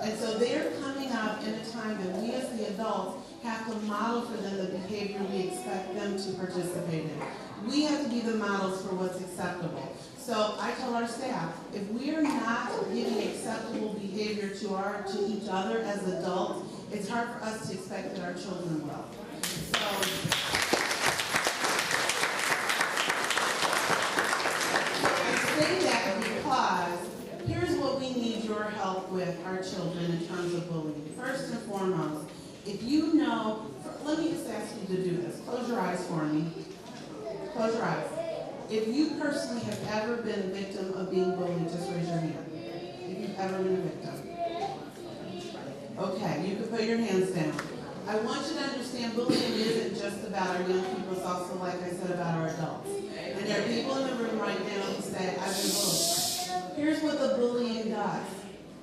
And so they're coming up in a time that we as the adults have to model for them the behavior we expect them to participate in. We have to be the models for what's acceptable. So I tell our staff, if we are not giving acceptable behavior to each other as adults, it's hard for us to expect that our children will. So I say that because here's what we need your help with our children in terms of bullying. First and foremost, if you know, let me just ask you to do this. Close your eyes for me. Close your eyes. If you personally have ever been a victim of being bullied, just raise your hand. If you've ever been a victim. Okay, you can put your hands down. I want you to understand bullying isn't just about our young people, it's also, like I said, about our adults. And there are people in the room right now who say, I've been bullied. Here's what the bullying does.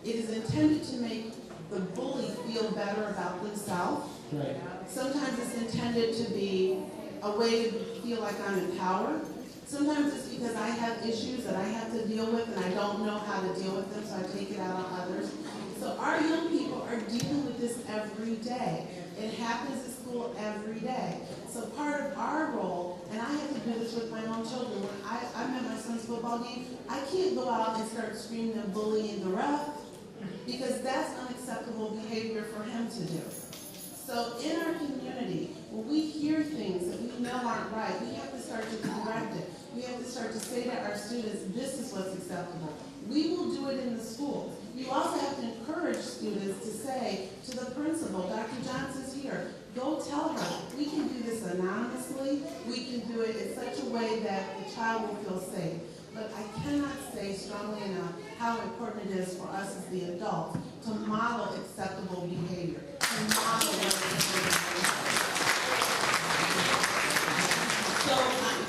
It is intended to make the bully feel better about themselves. Right. Sometimes it's intended to be a way to feel like I'm in power. Sometimes it's because I have issues that I have to deal with and I don't know how to deal with them, so I take it out on others. So our young people are dealing with this every day. It happens at school every day. So part of our role, and I have to do this with my own children, when I'm at my son's football game, I can't go out and start screaming and bullying the ref, because that's unacceptable behavior for him to do. So in our community, when we hear things that we know aren't right, we have to start to correct it. We have to start to say to our students, this is what's acceptable. We will do it in the schools. You also have to encourage students to say to the principal, Dr. Johnson's here, go tell her, we can do this anonymously, we can do it in such a way that the child will feel safe. But I cannot say strongly enough how important it is for us as the adults to model acceptable behavior. To model what is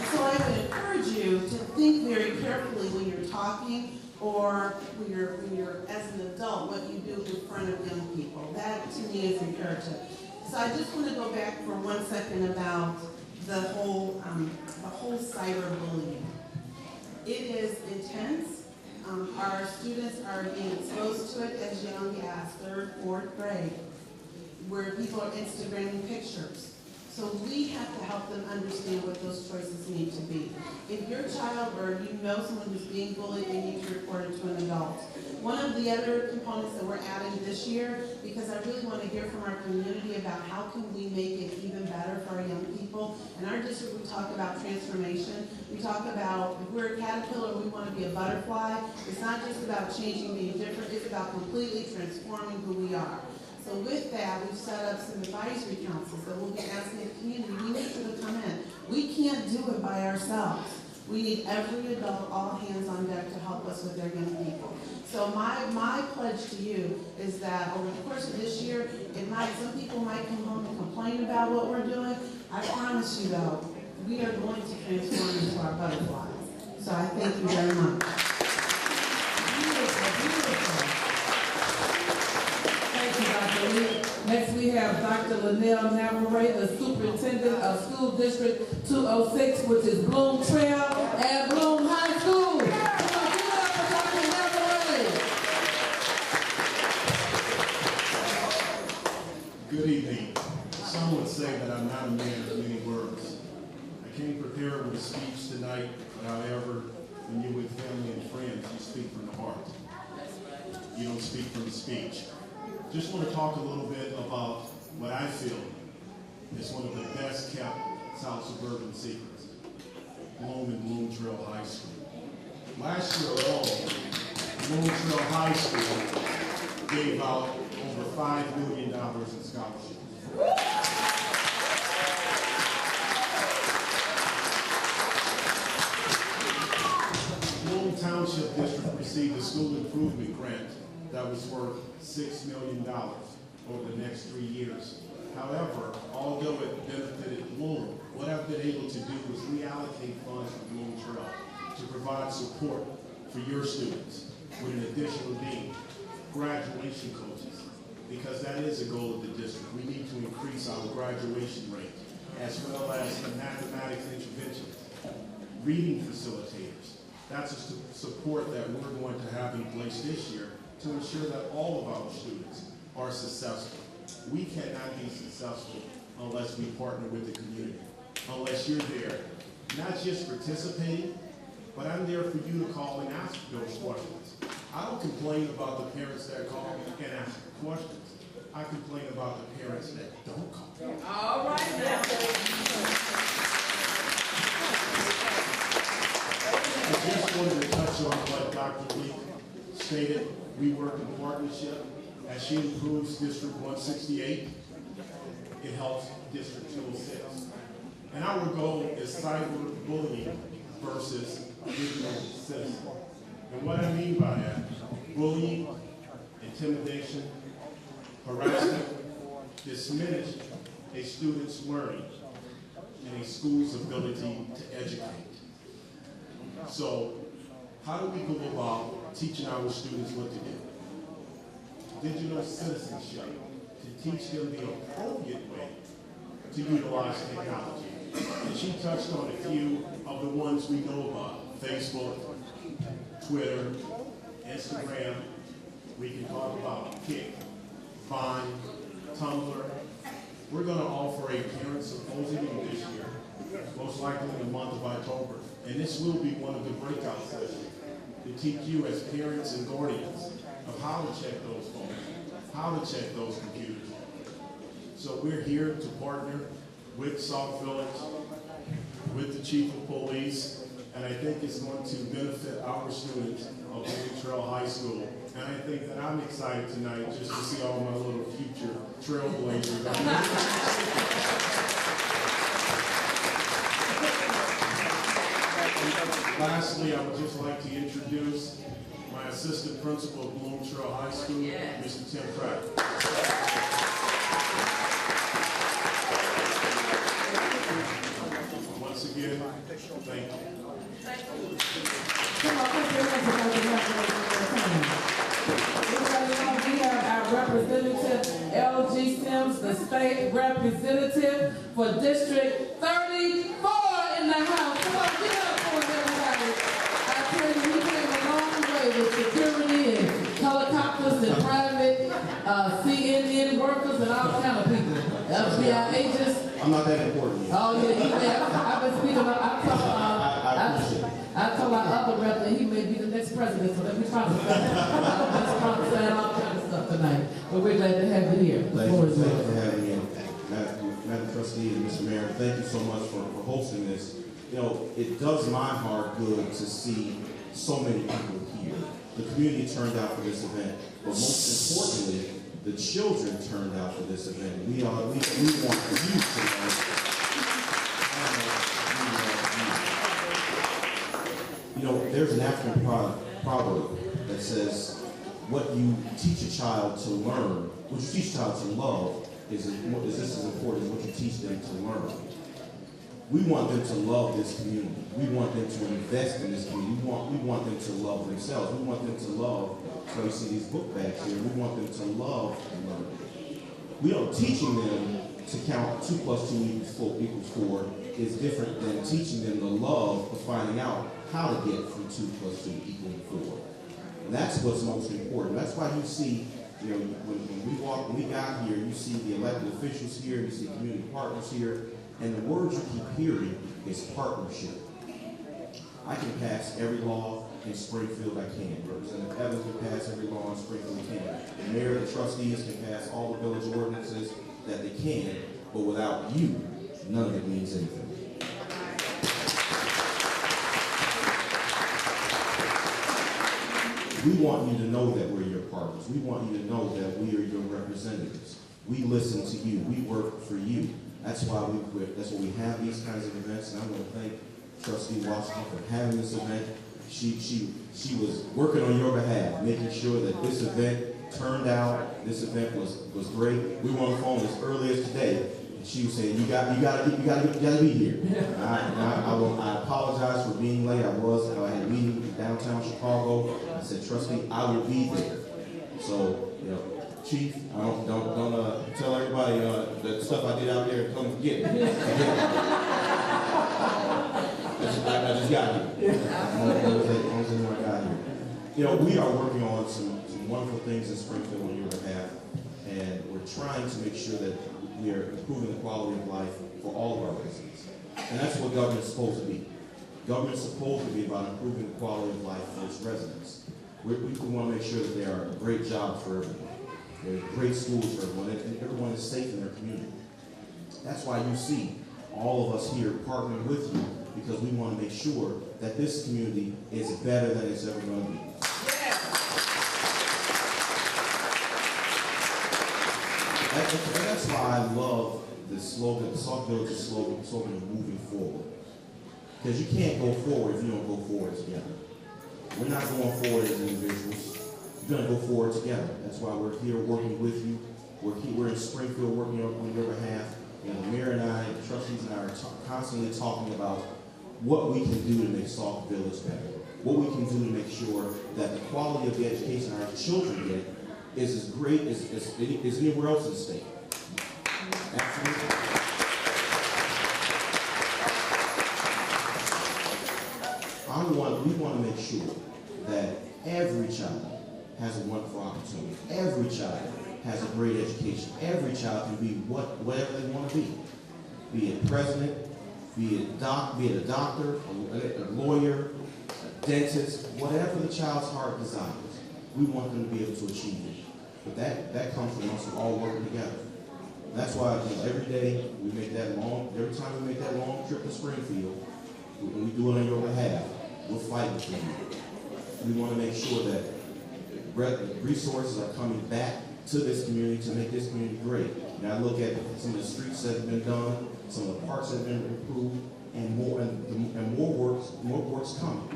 So I would encourage you to think very carefully when you're talking or when you're as an adult, what you do in front of young people. That to me is imperative. So I just want to go back for 1 second about the whole cyberbullying. It is intense. Our students are being exposed to it as young as 3rd, 4th grade, where people are Instagramming pictures. So we have to help them understand what those choices need to be. If your child or you know someone who's being bullied, they need to report it to an adult. One of the other components that we're adding this year, because I really want to hear from our community about how can we make it even better for our young people. In our district, we talk about transformation. We talk about, if we're a caterpillar, we want to be a butterfly. It's not just about changing, being different, it's about completely transforming who we are. So with that, we've set up some advisory councils that we'll be asking the community. We need you to come in. We can't do it by ourselves. We need every adult, all hands on deck to help us with our young people. So my pledge to you is that over the course of this year, some people might come home and complain about what we're doing. I promise you though, we are going to transform into our butterflies. So I thank you very much. Next, we have Dr. Linnell Navarre, the Superintendent of School District 206, which is Bloom Trail and Bloom High School. Come on, give it up for Dr. Navarre. Good evening. Some would say that I'm not a man of many words. I came prepared with a speech tonight, but however, when you're with family and friends, you speak from the heart. You don't speak from the speech. Just want to talk a little bit about what I feel is one of the best kept South suburban secrets, Bloom and Bloom Trail High School. Last year alone, Bloom Trail High School gave out over $5 million in scholarships. Bloom Township District received a school improvement grant that was worth $6 million over the next 3 years. However, although it benefited Bloom, what I've been able to do is reallocate funds from Bloom Trail to provide support for your students with an additional need, graduation coaches, because that is a goal of the district. We need to increase our graduation rate, as well as the mathematics interventions, reading facilitators. That's a support that we're going to have in place this year to ensure that all of our students are successful. We cannot be successful unless we partner with the community, unless you're there, not just participating, but I'm there for you to call and ask those questions. I don't complain about the parents that call and ask questions. I complain about the parents that don't call. All right now. I just wanted to touch on what Dr. Lee stated. We work in partnership. As she improves District 168, it helps District 206. And our goal is cyberbullying versus digital citizen. And what I mean by that, bullying, intimidation, harassment, diminish a student's learning and a school's ability to educate. So, how do we go about teaching our students what to do? Digital citizenship, to teach them the appropriate way to utilize technology. And she touched on a few of the ones we know about: Facebook, Twitter, Instagram. We can talk about Kick, Vine, Tumblr. We're going to offer a parent symposium this year, most likely in the month of October. And this will be one of the breakout sessions to teach you as parents and guardians of how to check those phones, how to check those computers. So we're here to partner with Sauk Village, with the Chief of Police, and I think it's going to benefit our students of Bloom Trail High School. And I think that I'm excited tonight just to see all my little future trailblazers. Lastly, I would just like to introduce my assistant principal of Bloom Trail High School, Mr. Tim Pratt. Once again, thank you. Come on, put your hands together. We have our representative, L.G. Sims, the state representative for District 34 in the house. Come on, give it up for him, everybody. I tell you, he came a long way with security and helicopters and private CNN workers and all kind of people. FBI agents. I'm not that important yet. Oh, yeah, I've been speaking about, I told our other rep that he may be the next president, so let me prophesy. Let's prophesy and all kind of stuff tonight. But we're glad to have you here. Thank you for having me. Madam Trustee and Mr. Mayor, thank you so much for hosting this. You know, it does my heart good to see so many people here. The community turned out for this event, but most importantly, the children turned out for this event. We want you to know. You know, there's an African proverb that says, what you teach a child to learn, what you teach a child to love is just as important as what you teach them to learn. We want them to love this community. We want them to invest in this community. We want them to love themselves. We want them to love, so you see these book bags here, we want them to love and learn. We are teaching them to count 2 + 2 equals 4 is different than teaching them the love of finding out how to get from 2 + 2 equals 4. And that's what's most important. That's why you see, you know, when we got here, you see the elected officials here, you see community partners here, and the word you keep hearing is partnership. I can pass every law in Springfield I can. Representative Evans can pass every law in Springfield he can. The mayor and the trustees can pass all the village ordinances that they can, but without you, none of it means anything. We want you to know that we're your partners. We want you to know that we are your representatives. We listen to you. We work for you. That's why we have these kinds of events, and I want to thank Trustee Washington for having this event. She was working on your behalf, making sure that this event turned out. This event was great. We were on the phone as early as today, and she was saying, "You got to be here." I apologize for being late. I had a meeting in downtown Chicago. I said, "Trustee, I will be there." So, you know, Chief, don't tell everybody the stuff I did out there and come forget it. I just got here. I got here. You know, we are working on some wonderful things in Springfield on your behalf, and we're trying to make sure that we are improving the quality of life for all of our residents. And that's what government's supposed to be. Government's supposed to be about improving the quality of life for its residents. We want to make sure that there are great jobs for everyone. There are great schools for everyone, and everyone is safe in their community. That's why you see all of us here partnering with you, because we want to make sure that this community is better than it's ever going to be. And that's why I love this slogan, the Sauk Village's slogan of moving forward. Because you can't go forward if you don't go forward together. We're not going forward as individuals. We're going to go forward together. That's why we're here working with you. We're in Springfield working on your behalf. And the mayor and I, the trustees and I are constantly talking about what we can do to make Sauk Village better. What we can do to make sure that the quality of the education our children get is as great as anywhere else in the state. Absolutely. We want to make sure that every child has a wonderful opportunity. Every child has a great education. Every child can be whatever they want to be. Be it president, be it a doctor, a lawyer, a dentist, whatever the child's heart desires. We want them to be able to achieve it. But that comes from us all working together. That's why every day we make that every time we make that long trip to Springfield, when we do it on your behalf, we're fighting for you. We want to make sure that resources are coming back to this community to make this community great. And I look at some of the streets that have been done, some of the parks that have been improved, and more work's coming.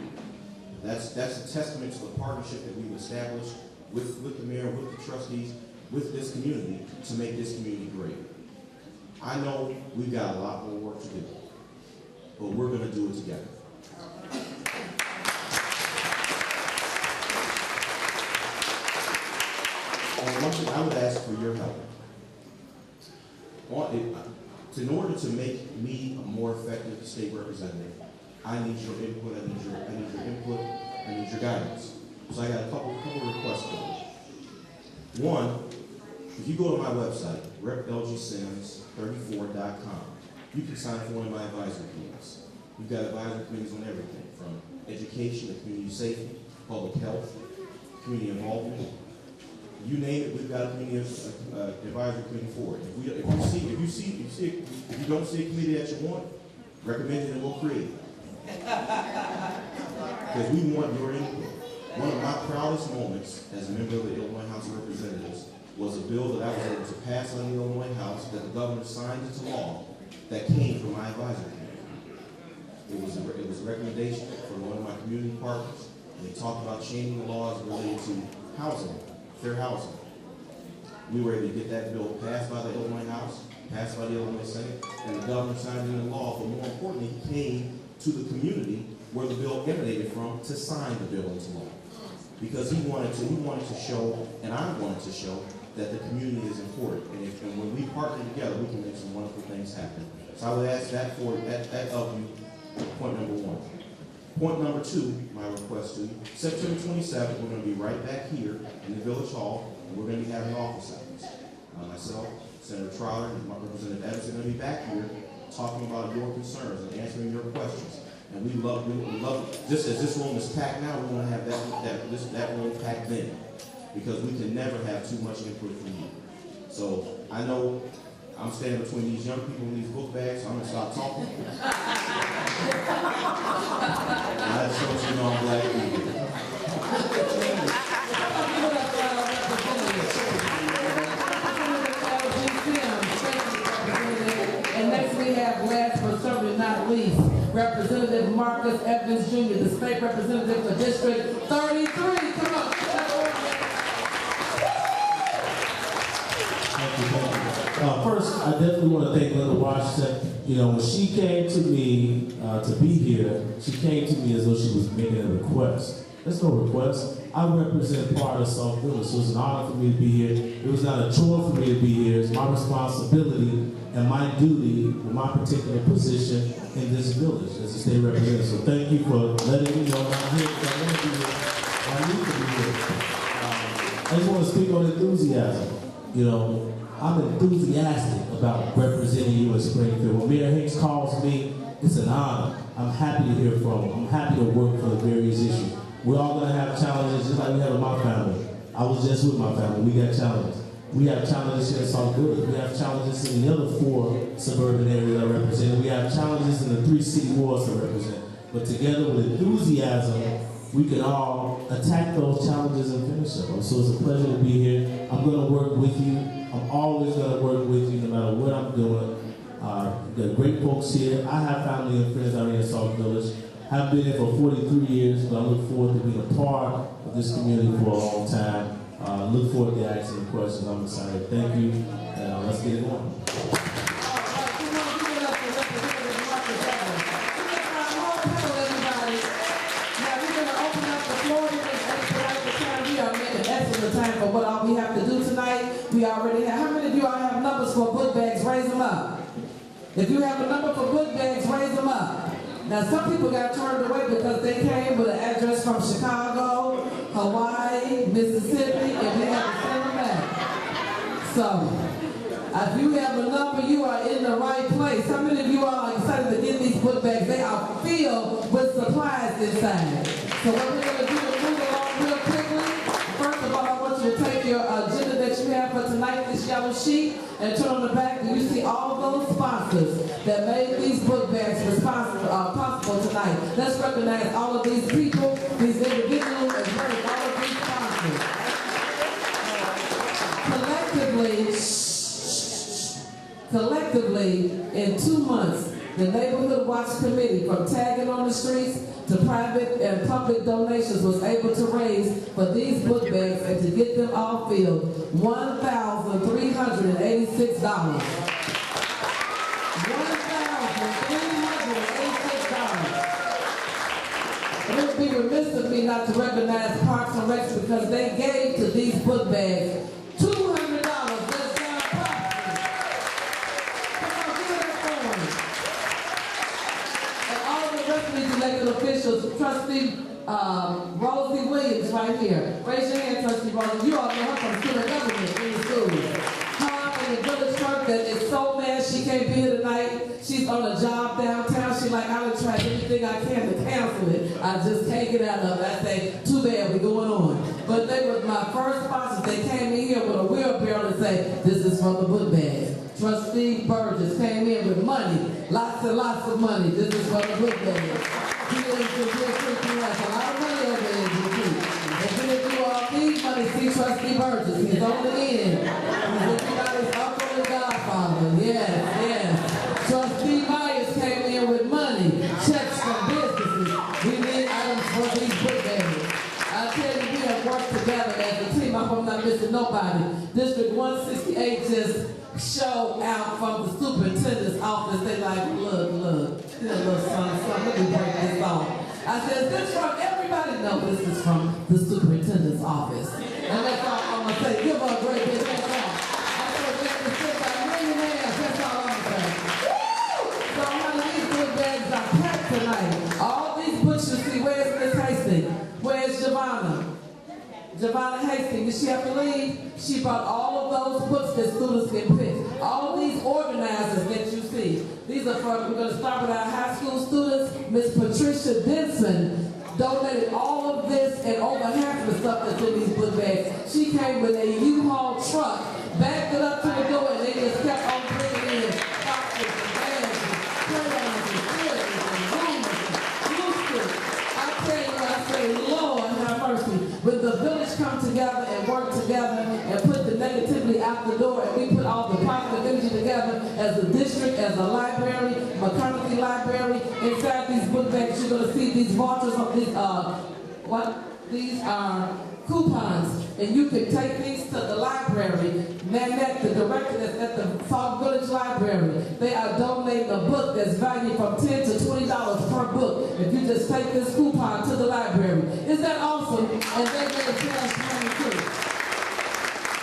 That's a testament to the partnership that we've established with the mayor, with the trustees, with this community to make this community great. I know we've got a lot more work to do, but we're going to do it together. One thing I would ask for your help. in order to make me a more effective state representative, I need your input, I need your input, I need your guidance. So I got a couple requests for you. One, if you go to my website, replgsims34.com, you can sign for one of my advisory committees. We've got advisory committees on everything, from education to community safety, public health, community involvement. You name it, we've got a community advisory committee for it. If you don't see a committee that you want, recommend it and we'll create it. Because we want your input. One of my proudest moments as a member of the Illinois House of Representatives was a bill that I was able to pass on the Illinois House that the governor signed into law that came from my advisory committee. It was a recommendation from one of my community partners, and they talked about changing the laws related to housing, fair housing. We were able to get that bill passed by the Illinois House, passed by the Illinois Senate, and the governor signed it into law, but more importantly, he came to the community where the bill emanated from to sign the bill into law. Because he wanted to show, and I wanted to show, that the community is important. And when we partner together, we can make some wonderful things happen. So I would ask that of you, point number one. Point number two, my request to you, September 27th, we're going to be right back here in the Village Hall, and we're going to be having office hours. Myself, Senator Trotter, and Representative Evans are going to be back here talking about your concerns and answering your questions. And we love just as this room is packed now, we want to have that room packed then. Because we can never have too much input from you. So I know I'm standing between these young people and these book bags, so I'm going to stop talking. I just want you to know I'm glad to be here. And next we have, last but certainly not least, Representative Marcus Evans Jr., the state representative for District 33. Come on. First, I definitely want to thank Linda Washington. You know, when she came to me to be here, she came to me as though she was making a request. There's no request. I represent part of Sauk Village, so it's an honor for me to be here. It was not a chore for me to be here. It's my responsibility and my duty with my particular position in this village as a state representative. So thank you for letting me know I'm here. I want to be here. I need to be here. I just want to speak on enthusiasm. You know, I'm enthusiastic about representing you in Springfield. When Mayor Hicks calls me, it's an honor. I'm happy to hear from him. I'm happy to work for the various issues. We're all going to have challenges just like we have in my family. I was just with my family. We got challenges. We have challenges here in Sauk Village. We have challenges in the other 4 suburban areas I represent. We have challenges in the 3 city wards I represent. But together with enthusiasm, we can all attack those challenges and finish them. So it's a pleasure to be here. I'm going to work with you. I'm always going to work with you no matter what I'm doing. There are great folks here. I have family and friends out here in Sauk Village. I've been here for 43 years, but I look forward to being a part of this community for a long time. Look forward to asking questions. I'm excited. Thank you, and let's get it on. Time for what all we have to do tonight. We already have, how many of you all have numbers for book bags? Raise them up. If you have a number for book bags, raise them up. Now some people got turned away because they came with an address from Chicago, Hawaii, Mississippi, and they had to send them back. So, if you have a number, you are in the right place. How many of you all are excited to get these book bags? They are filled with supplies inside. So what we're going to do is move along real quickly. First of all, I want you to take your agenda that you have for tonight, this yellow sheet, and turn on the back, and you see all those sponsors that made these book bags possible tonight. Let's recognize all of these people, these individuals, and praise all of these sponsors. Collectively, in 2 months, the Neighborhood Watch Committee, from tagging on the streets to private and public donations, was able to raise for these book bags and to get them all filled $1,386. $1,386. It would be remiss of me not to recognize Parks and Recs because they gave to these book bags $200. Let's give it Trustee Rosie Williams right here. Raise your hand, Trustee Rosie. You all know her from student government in the schools. Her and the village clerk that is so mad she can't be here tonight. She's on a job downtown. She's like, I would try everything I can to cancel it. I just can't get out of it. I say, too bad, we're going on. But they were my first sponsors. They came in here with a wheelbarrow and say, this is from the book bag. Trustee Burgess came in with money, lots and lots of money. This is from the book bag. He has a lot of money over there, and then if you all need money, see Trustee Burgess. He's on the end. He's everybody's uncle and godfather. Yes. Trustee Myers came in with money, checks from businesses. We need items for these book bags. I tell you, we have worked together as a team. I hope I'm not missing nobody. District 168 just showed out from the superintendent's office. They like, look, here, little son, let me break this off. I said, this from everybody? No, this is from the superintendent's office. And that's all I'm going to say. Give her a great big hand. I said, that's all I'm going to say. So how these good bags are packed tonight. All these books you see, where's Miss Hastings? Where's Giovanna? Giovanna Hastings, did she have to leave? She brought all of those books that students can pick. All of these organizers that you see. These are for, we're going to start with our high school students. Miss Patricia Denson donated all of this and over half of the stuff that's in these book bags. She came with a U-Haul truck, backed it up to the door, and they just kept on bringing in boxes and bags and crayons and slippers and rulers and glue sticks. I tell you, I say, Lord have mercy. When the village come together and work together and put the negativity out the door, and we put all the positive energy together as a district, as a library, McCarthy Library, inside these book bags, you're going to see these vouchers of these, these are coupons, and you can take these to the library. Nanette, the director that's at the Sauk Village Library, they are donating a book that's valued from $10 to $20 per book if you just take this coupon to the library. Is that awesome? And they get a cash money too.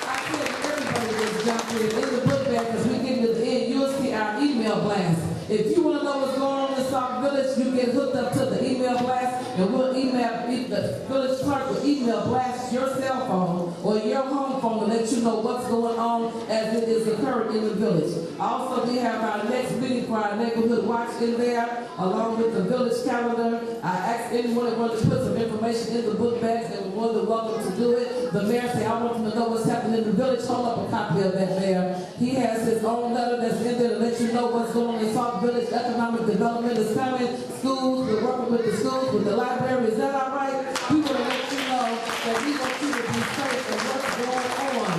I tell you, everybody just jump in the book bag as we get to the end. You'll see our email blast. If you want to know what's going on in Sauk Village, you get hooked up to the email blast, and we'll email, the village clerk will email blast your cell phone or your home phone to let you know what's going on as it is occurring in the village. Also, we have our next meeting for our neighborhood watch in there, along with the village calendar. I asked anyone that wanted to put some information in the book bags, and we're more than welcome to do it. The mayor said, I want them to know what's happening in the village. Hold up a copy of that, Mayor. He has his own letter that's in there to let you know what's going on in Sauk Village. Economic development is coming. Schools, we're working with the schools, with the library. Is that all right? We want to let you know that we want you to be safe and what's going on.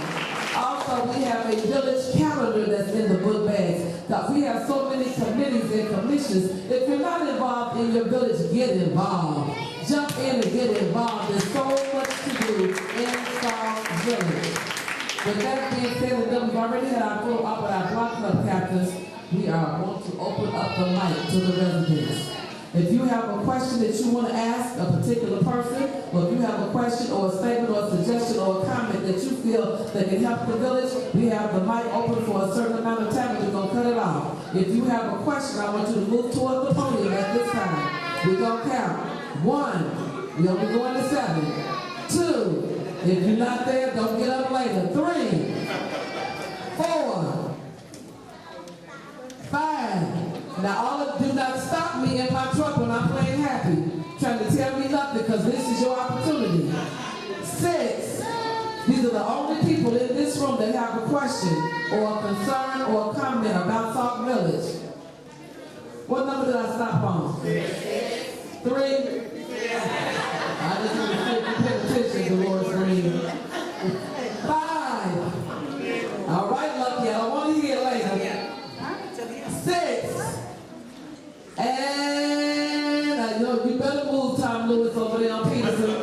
Also, we have a village calendar that's in the book bags. Because we have so many committees and commissions. If you're not involved in your village, get involved. Jump in and get involved. There's so much to do in Sauk Village. With that being said, we've already had our full up with our block club captains. We are going to open up the mic to the residents. If you have a question that you want to ask a particular person, or if you have a question or a statement or a suggestion or a comment that you feel that can help the village, we have the mic open for a certain amount of time and we're going to cut it off. If you have a question, I want you to move toward the podium at this time. We're going to count. 1, we're only going to 7. 2, if you're not there, don't get up later. 3, 4, 5. Now all of do not stop me in my truck when I'm playing happy, trying to tell me nothing, because this is your opportunity. 6. These are the only people in this room that have a question or a concern or a comment about Sauk Village. What number did I stop on? 3. I just want to see if you pay attention, Dolores Green. 5. All right, Lucky, I don't want to hear it later. 6. And I know you better move, Tom Lewis, over there on Peterson.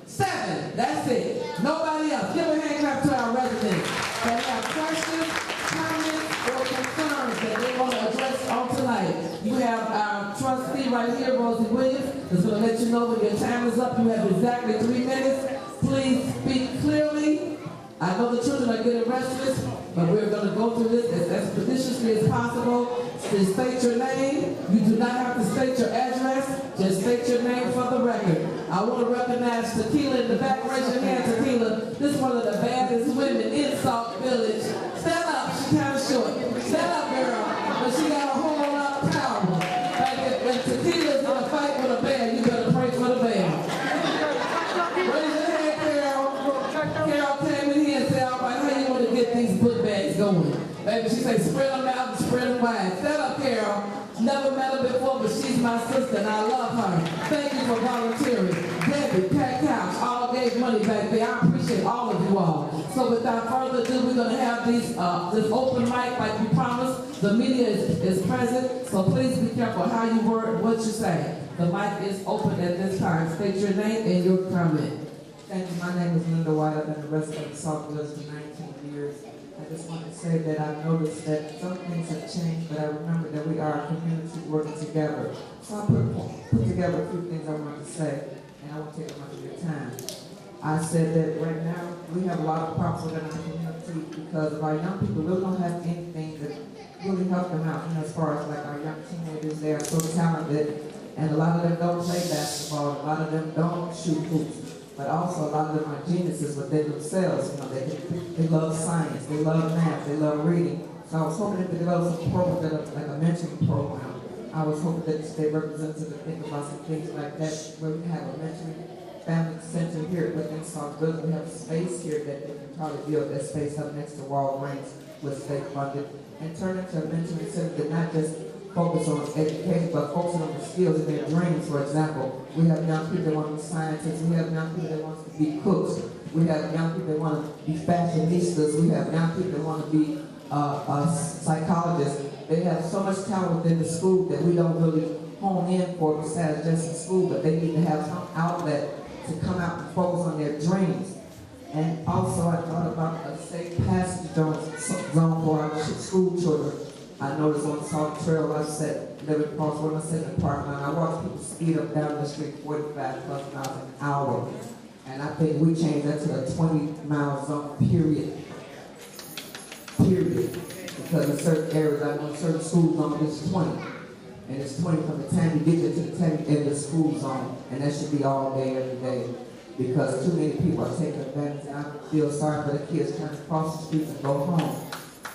7. That's it. Nobody else. Give a hand clap to our residents that have questions, comments, or concerns that they want to address on tonight. You have our trustee right here, Rosie Williams, that's going to let you know when your time is up. You have exactly 3 minutes. Please speak clearly. I know the children are getting restless. But we're going to go through this as expeditiously as possible. Just state your name. You do not have to state your address. Just state your name for the record. I want to recognize Tequila in the back. Raise your hand, Tequila. This is one of the baddest women in Sauk Village. Stand up. She's kind of short. Stand up, girl. But she got a whole lot of power. Like if Tequila's in a fight with a bear, you better pray for the bear. Raise your hand, Carol. Carol came in here and said, all right, how you want to get these book bags going? Baby, she said, spread them out and spread them wide. Stand up, Carol. Never met her before, but she's my sister, and I love her. Thank you for volunteering. Debbie, Pat Couch, all gave money back there. I appreciate all of you all. So without further ado, we're going to have this open mic like we promised. The media is present, so please be careful how you word what you say. The mic is open at this time. State your name and your comment. Thank you. My name is Linda White. I've been the resident of Sauk Village for 19 years. I just want to say that I've noticed that some things have changed, but I remember that we are a community working together. So I put together a few things I want to say, and I won't take much of your time. I said that right now we have a lot of problems within our community because of our young people really don't have anything that really help them out. You know, as far as like our young teenagers, they are so talented, and a lot of them don't play basketball, a lot of them don't shoot hoops. But also a lot of them are geniuses within themselves. You know, they love science, they love math, they love reading. So I was hoping to develop some program like a mentoring program. I was hoping that the state representative would think about some things like that, where we have a mentoring family center here within Sauk Village. We have space here that they can probably build that space up next to Walgreens with state funded and turn it into a mentoring center that not just focus on education, but focus on the skills and their dreams. For example, we have young people that want to be scientists. We have young people that want to be cooks. We have young people that want to be fashionistas. We have young people that want to be psychologists. They have so much talent within the school that we don't really hone in for besides just in school, but they need to have some outlet to come out and focus on their dreams. And also I thought about a safe passage zone for our school children. I noticed on Sauk Trail, I said, living across when I said in the park, and I watch people speed up down the street 45 plus miles an hour. And I think we changed that to a 20-mile zone, period. Because in certain areas, I know in certain school zones, it's 20. And it's 20 from the time you get to the time you enter the school zone. And that should be all day, every day. Because too many people are taking advantage, and I feel sorry for the kids trying to cross the streets and go home.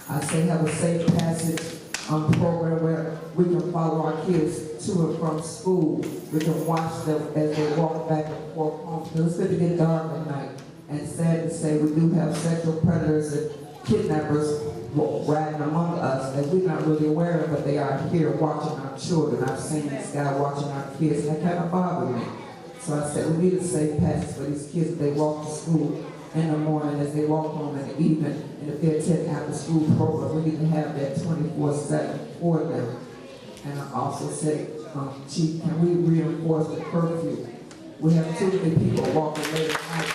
I say have a safe passage program where we can follow our kids to and from school. We can watch them as they walk back and forth home. Because it's going to get dark at night. And sad to say, we do have sexual predators and kidnappers riding among us that we're not really aware of, but they are here watching our children. I've seen this guy watching our kids, and that kind of bothered me. So I said, we need a safe passage for these kids as they walk to school in the morning, as they walk home in the evening, and if they're attending after school program, we need to have that 24/7 for them. And I also said, Chief, can we reinforce the curfew? We have too many people walking late at night.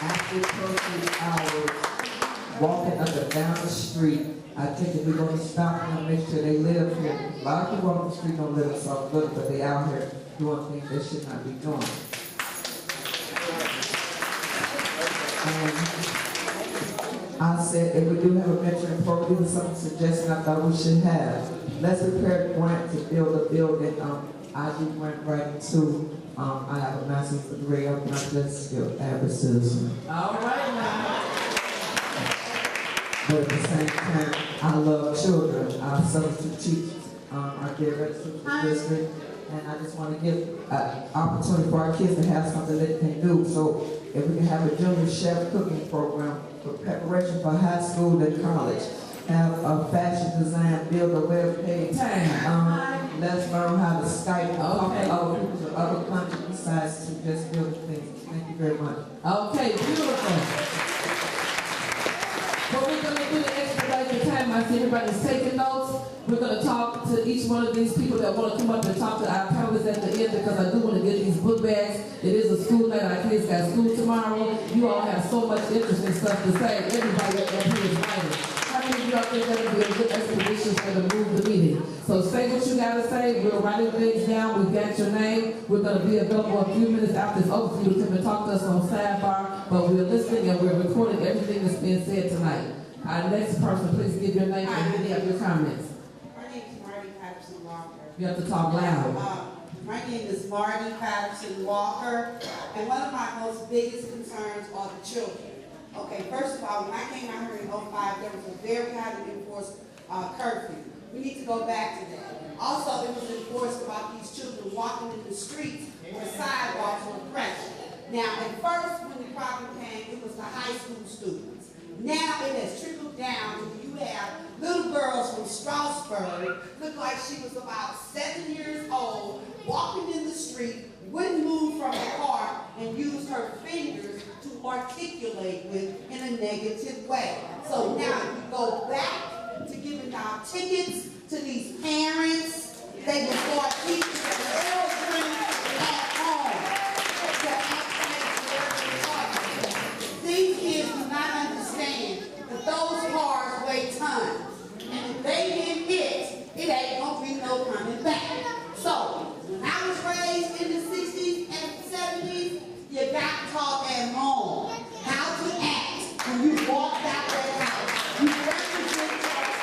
After curfew hours, walking up and down the street. I think if we're going to stop them and make sure they live here. A lot of people on the street don't live in Sauk Village, but they out here doing things they should not be doing. I said, if we do have a mentoring program, this is some suggestion I thought we should have. Let's prepare a grant to build a building. I do grant writing too. I have a master's degree. I'm not just your average citizen. All right now. But at the same time, I love children. I substitute teach. I get registered for the district. And I just want to give an opportunity for our kids to have something they can do. So if we can have a junior chef cooking program for preparation for high school and college, have a fashion design, build a web page. Let's learn how to Skype and talk to other people in other countries besides to just build things. Thank you very much. Okay, beautiful. What we're going to do to expedite the time, I see everybody's taking notes. We're going to talk to each one of these people that want to come up and talk to our panelists at the end, because I do want to get these book bags. It is a school night. Our kids got school tomorrow. You all have so much interesting stuff to say. Everybody up here is invited. How many of y'all think that would be a good expedition for to move the meeting? So say what you got to say. We're writing things down. We've got your name. We're going to be available a few minutes after it's over for you to come and talk to us on sidebar. but we're listening and we're recording everything that's being said tonight. Our next person, please give your name and any of your comments. My name is Marty Patterson Walker. You have to talk loud. My name is Marty Patterson Walker, and one of my most biggest concerns are the children. Okay, first of all, when I came out here in 05, there was a very highly enforced curfew. We need to go back to that. Also, it was enforced about these children walking in the streets where sidewalks were pressure. Now, at first, when the problem came, it was the high school students. Now it has trickled down to you have little girls from Strasbourg, look like she was about 7 years old, walking in the street, wouldn't move from the car, and used her fingers to articulate with in a negative way. So now you go back to giving out tickets to these parents. They will start teaching the children at home to act like these kids do not understand that those cars weigh tons. And if they get hit, it ain't gonna be no coming back. So, when I was raised in the 60s and 70s, you got taught at home how to act when you walked out that house. You represent your house.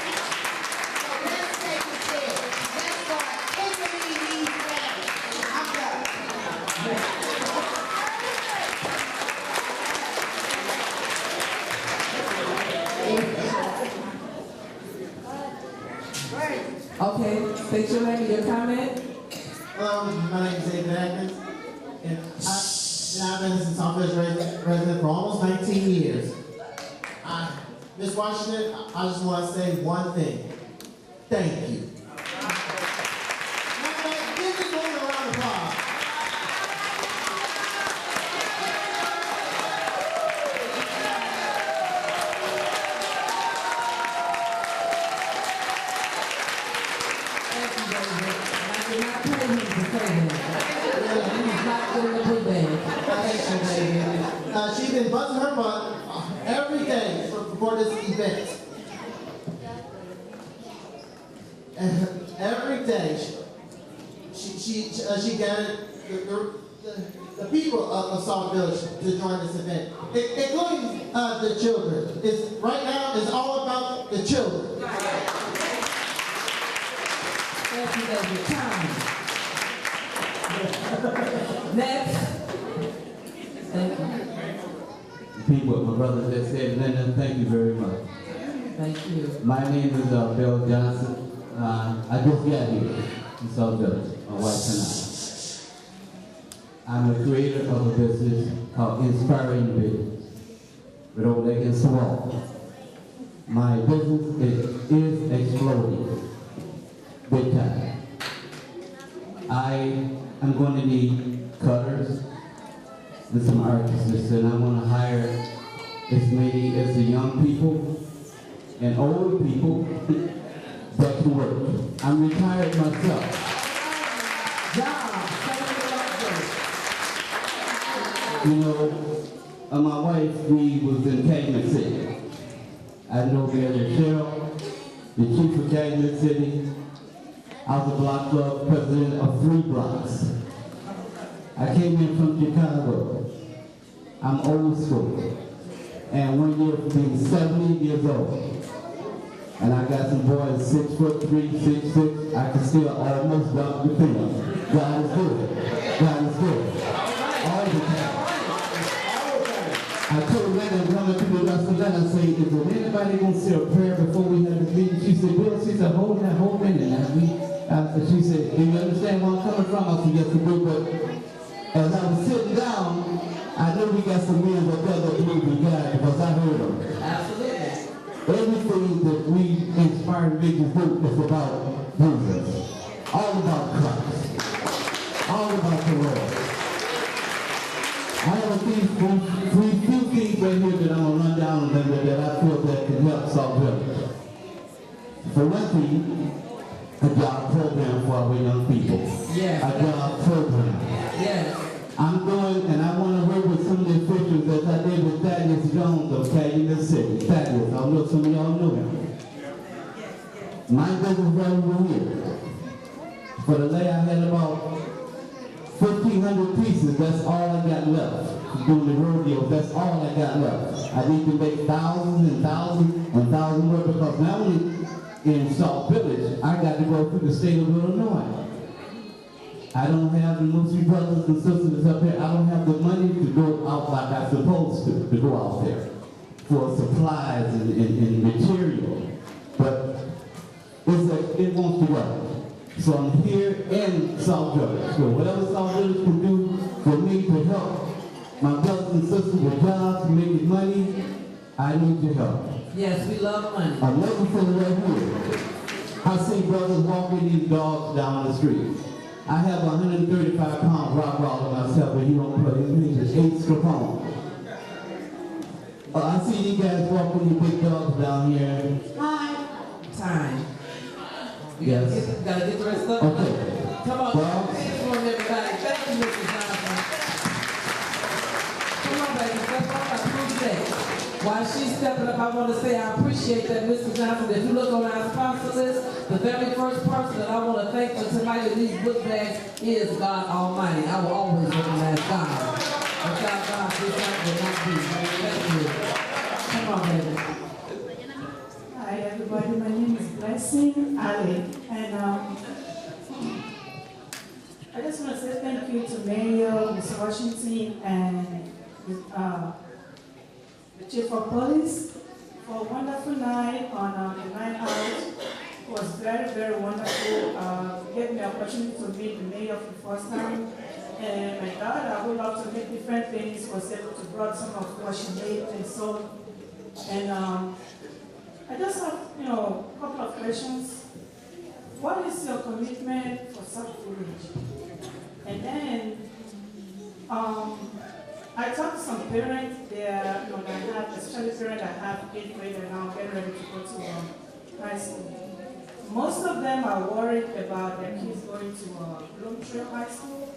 So let's take it there. Let's start implementing these values. I'm done. Okay, state your name and your comment. My name is David Atkins, and I've been a Sauk resident for almost 19 years. Ms. Washington, I just want to say one thing. Thank you. Give this woman a round of applause. She's been busting her butt every day for this event. And every day, she gathered the people of Sauk Village to join this event, including the children. Right now, it's all about the children. Thank you, David. Next. Thank you. Repeat what my brother just said. Linda, thank you very much. Thank you. My name is Bill Johnson. I just got here in Sauk Village, my wife and I. I'm the creator of a business called Inspiring Business with over there in Sauk. My business is exploding big time. I am going to need cutters and some artists, and I want to hire as many as the young people and older people that can work. I'm retired myself. You know, my wife, we was in Calumet City. I know the Cheryl, the chief of Calumet City. I was a block club president of 3 blocks. I came in from Chicago. I'm old school. And 1 year being 70 years old. And I got some boys 6'3", 6'6". I can still almost dunk the field. God is good. God is good. All the time. I told Linda, coming to me yesterday, I said, is there anybody going to say a prayer before we have this meeting? She said, Bill, she said, hold that whole minute. She said, do you understand where I'm coming from? I said, yes, I do, but as I was sitting down, I know we got some men that doesn't believe in God because I heard them. Absolutely. Everything that we inspire visions do is about Jesus. All about Christ. All about the Lord. I have a few things right here that I'm going to run down on them that I feel that can help Sauk Village. For one thing, a job program for our young people. Yes. A job program. Yes. I'm going, and I want to work with some of the officials as I did with Thaddeus Jones of Calumet City. Thaddeus, I know some of y'all know him. My business right over here. For the day I had about 1,500 pieces, that's all I got left. from doing the rodeo. That's all I got left. I need to make thousands and thousands and thousands more because not only in Sauk Village, I got to go through the state of Illinois. I don't have the Lucy brothers and sisters up here. I don't have the money to go out like I'm supposed to go out there for supplies and material. But it wants to work. So I'm here in Sauk Village. So whatever Sauk Village can do for me to help my brothers and sisters with jobs, making money, I need your help. Yes, we love money. I'm looking for the right here. I see brothers walking these dogs down the street. I have a 135-pound rock roller myself, but he don't play English. 8 Scapone. I see you guys walking these big dogs down here. Hi. Time. You Yes. gotta get dressed up. Okay. Come on, Well, hands for everybody. Thank you, Mrs. Johnson. Come on, baby, step up. I appreciate it. While she's stepping up, I want to say I appreciate that, Mr. Johnson. If you look on our sponsor list, the very first person that I want to thank for tonight in these book bags is God Almighty. I will always recognize God. Without God, this night will not be. Thank you. Come on, baby. Hi, everybody. My name is Blessing Ali, and I just want to say thank you to Mayor, Mr. Washington, and the Chief of Police for a wonderful night on the night out. It was very, very wonderful. Gave me the opportunity to meet the mayor for the first time. And my daughter, who loves to make different things, was able to brought some of what she made and sold. And I just have, a couple of questions. What is your commitment for Sauk Village? And then, I talked to some parents there, that have, especially parents that have 8th grade and now getting ready to go to high school. Most of them are worried about their kids going to Bloomfield High School.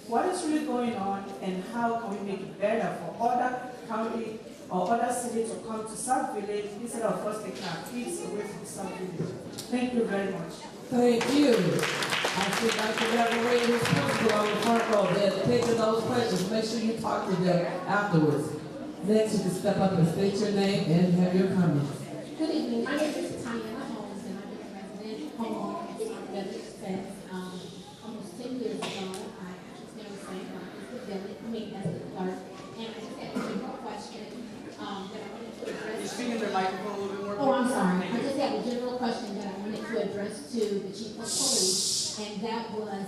What is really going on, and how can we make it better for other county or other cities to come to Sauk Village instead of us taking our kids away from Sauk Village? Thank you very much. Thank you. I should like to have a radio principal on the front row there taking those questions. Make sure you talk to them afterwards. Next, you can step up and state your name and have your comments. Good evening. My name is Tanya Holmes, and I've been a resident homeowner in Sauk Village since almost 10 years ago. I actually still saying the village, as the clerk, and I just had a general question that I wanted to address. You're speaking to the microphone a little bit more. Oh, I'm sorry. I just have a general question that I wanted to address to the chief of police, and that was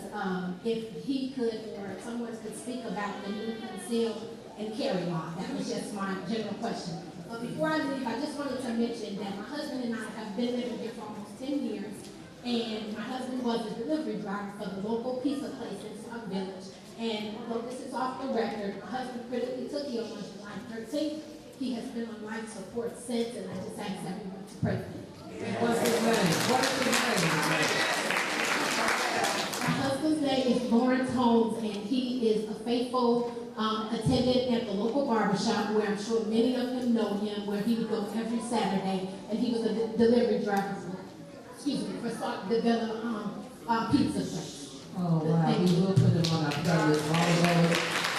if he could or someone could speak about the new conceal and carry law. That was just my general question. But before I leave, I just wanted to mention that my husband and I have been living here for almost 10 years, and my husband was a delivery driver for the local pizza place in Sauk Village. And although this is off the record, my husband critically took ill on July 13th. He has been on life support since, and I just ask everyone to pray for him. What's his name? What is his name? My husband's name is Lawrence Holmes, and he is a faithful attendant at the local barbershop, where I'm sure many of them know him, where he would go every Saturday, and he was a delivery driver for Sauk pizza place. Oh, wow. We will put him on our prayer list. All of those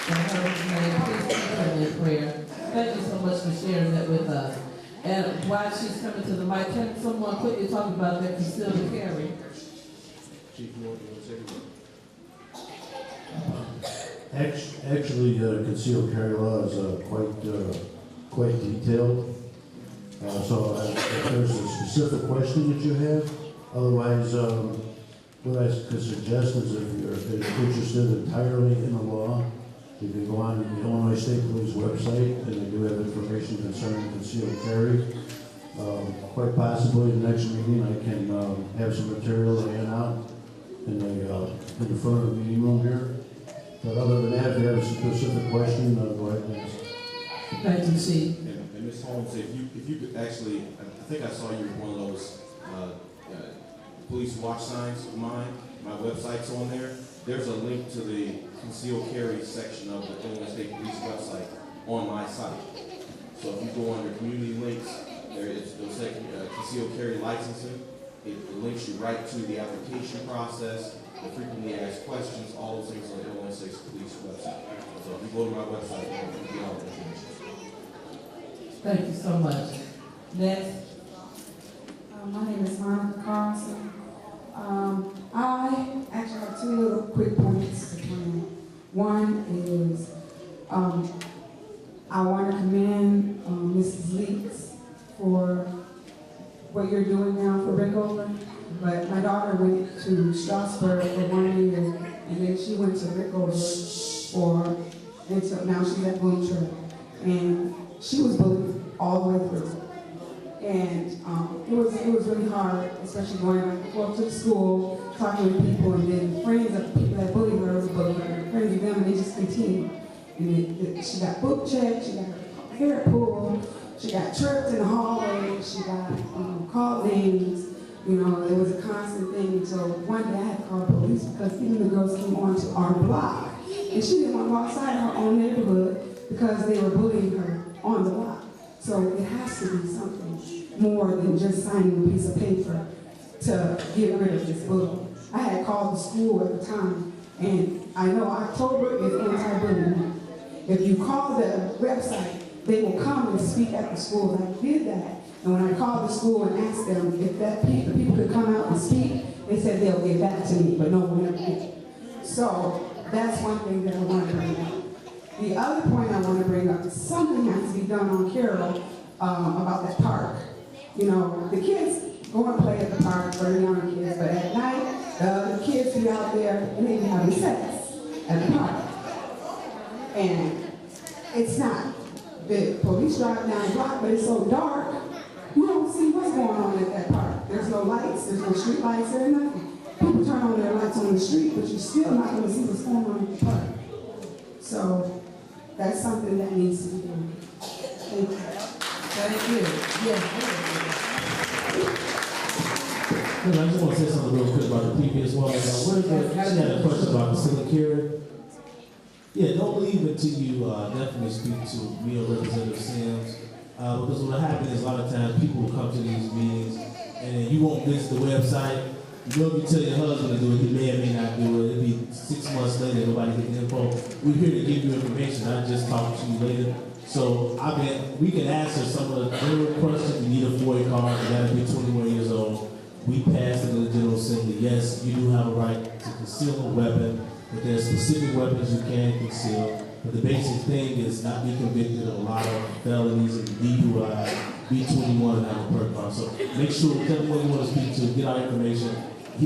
that heard his name, please keep him in prayer. Thank you so much for sharing that with us. And while she's coming to the mic, can someone quickly talk about that concealed carry? Chief, you want to say anything? Actually, concealed carry law is quite detailed. So if there's a specific question that you have, otherwise, what I could suggest is if you're interested entirely in the law, you can go on the Illinois State Police website, and they do have information concerning concealed carry. Quite possibly the next meeting I can have some material to hand out in the front of the meeting room here. But other than that, if you have a specific question, go ahead and ask. Thank you, Chief. And Ms. Holmes, if you could actually, I think I saw you with one of those police watch signs of mine. My website's on there. There's a link to the concealed carry section of the Illinois State Police website on my site. So if you go under community links, it'll say concealed carry licensing, It links you right to the application process, the frequently asked questions, all those things on the Illinois State Police website. So if you go to my website, you can get all the information. Thank you so much. Next. My name is Monica Carlson. I actually have two little quick points to comment. One is I want to commend Mrs. Leaks for what you're doing now for Rickover. But my daughter went to Strasbourg for 1 year, and then she went to Rickover until now she's at Bloomsburg. And she was bullied all the way through. And it was really hard, especially going back and forth to the school, talking with people, and then friends of people that bullied her was bullying her, friends of them, and they just continued. And she got book checked, she got her hair pulled, she got tripped in the hallway, she got called names. You know, it was a constant thing. So one day I had to call the police because even the girls came onto our block, and she didn't want to go outside her own neighborhood because they were bullying her on the block. So it has to be something more than just signing a piece of paper to get rid of this bullying. I had called the school at the time, and I know October is anti-bullying month. If you call the website, they will come and speak at the school. I did that, and when I called the school and asked them if the people could come out and speak, they said they'll get back to me, but no one ever did. So that's one thing that I want to bring up. The other point I want to bring up is something has to be done on Carroll about that park. You know, the kids go and play at the park for the young kids, but at night, the kids be out there and they be having sex at the park. And it's not. The police drive down the block, but it's so dark, you don't see what's going on at that park. There's no lights, there's no street lights, there's nothing. People turn on their lights on the street, but you're still not going to see what's going on at the park. So that's something that needs to be done. Thank you. Thank you. Yes. I just want to say something real quick about the previous one. She had a question about concealed carry. Yeah, don't leave until you definitely speak to me or Representative Sims. Because what happens is a lot of times people will come to these meetings and you won't visit the website. You know, if you tell your husband to do it, he may or may not do it. It'll be 6 months later, nobody get the info. We're here to give you information, not just talk to you later. So we can answer some of the general questions. You need a FOIA card, you gotta be 21 years old. We passed it in the General Assembly. Yes, you do have a right to conceal a weapon, but there are specific weapons you can conceal. But the basic thing is not be convicted of a lot of felonies and DUI, be 21 and have a perk card. So make sure, tell me what you want to speak to, get our information.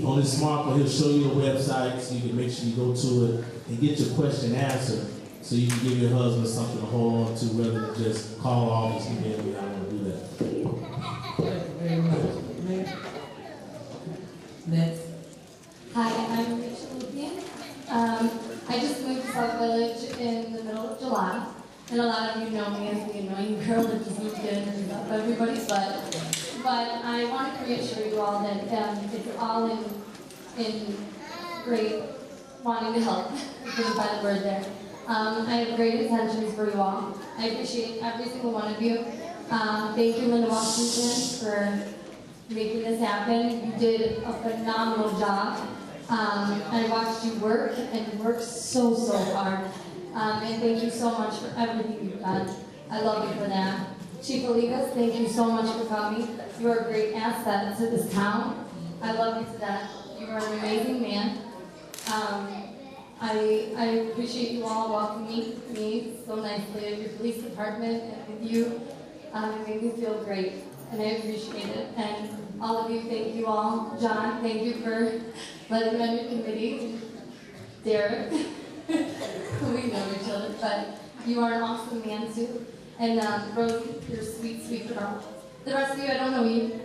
On his smartphone, he'll show you the website so you can make sure you go to it and get your question answered so you can give your husband something to hold on to rather than just call off and say, I don't want to do that. Thank you very much. Next. Hi, I'm Rachel again. I just moved to Sauk Village in the middle of July, and a lot of you know me as the annoying girl that just moved in and is up everybody's butt. But I want to reassure you all that it's all in great wanting to help, if you can find the word there. I have great intentions for you all. I appreciate every single one of you. Thank you, Linda Washington, for making this happen. You did a phenomenal job. I watched you work, and you worked so hard. And thank you so much for everything you've done. I love you for that. Chief Oligas, thank you so much for coming. You are a great asset to this town. I love you to death. You are an amazing man. I appreciate you all welcoming me so nicely at your police department and with you. It made me feel great, and I appreciate it. And all of you, thank you all. John, thank you for letting me on your committee. Derek, we know each other, but you are an awesome man too. And Rosie, you're sweet, sweet girl. The rest of you, I don't know you.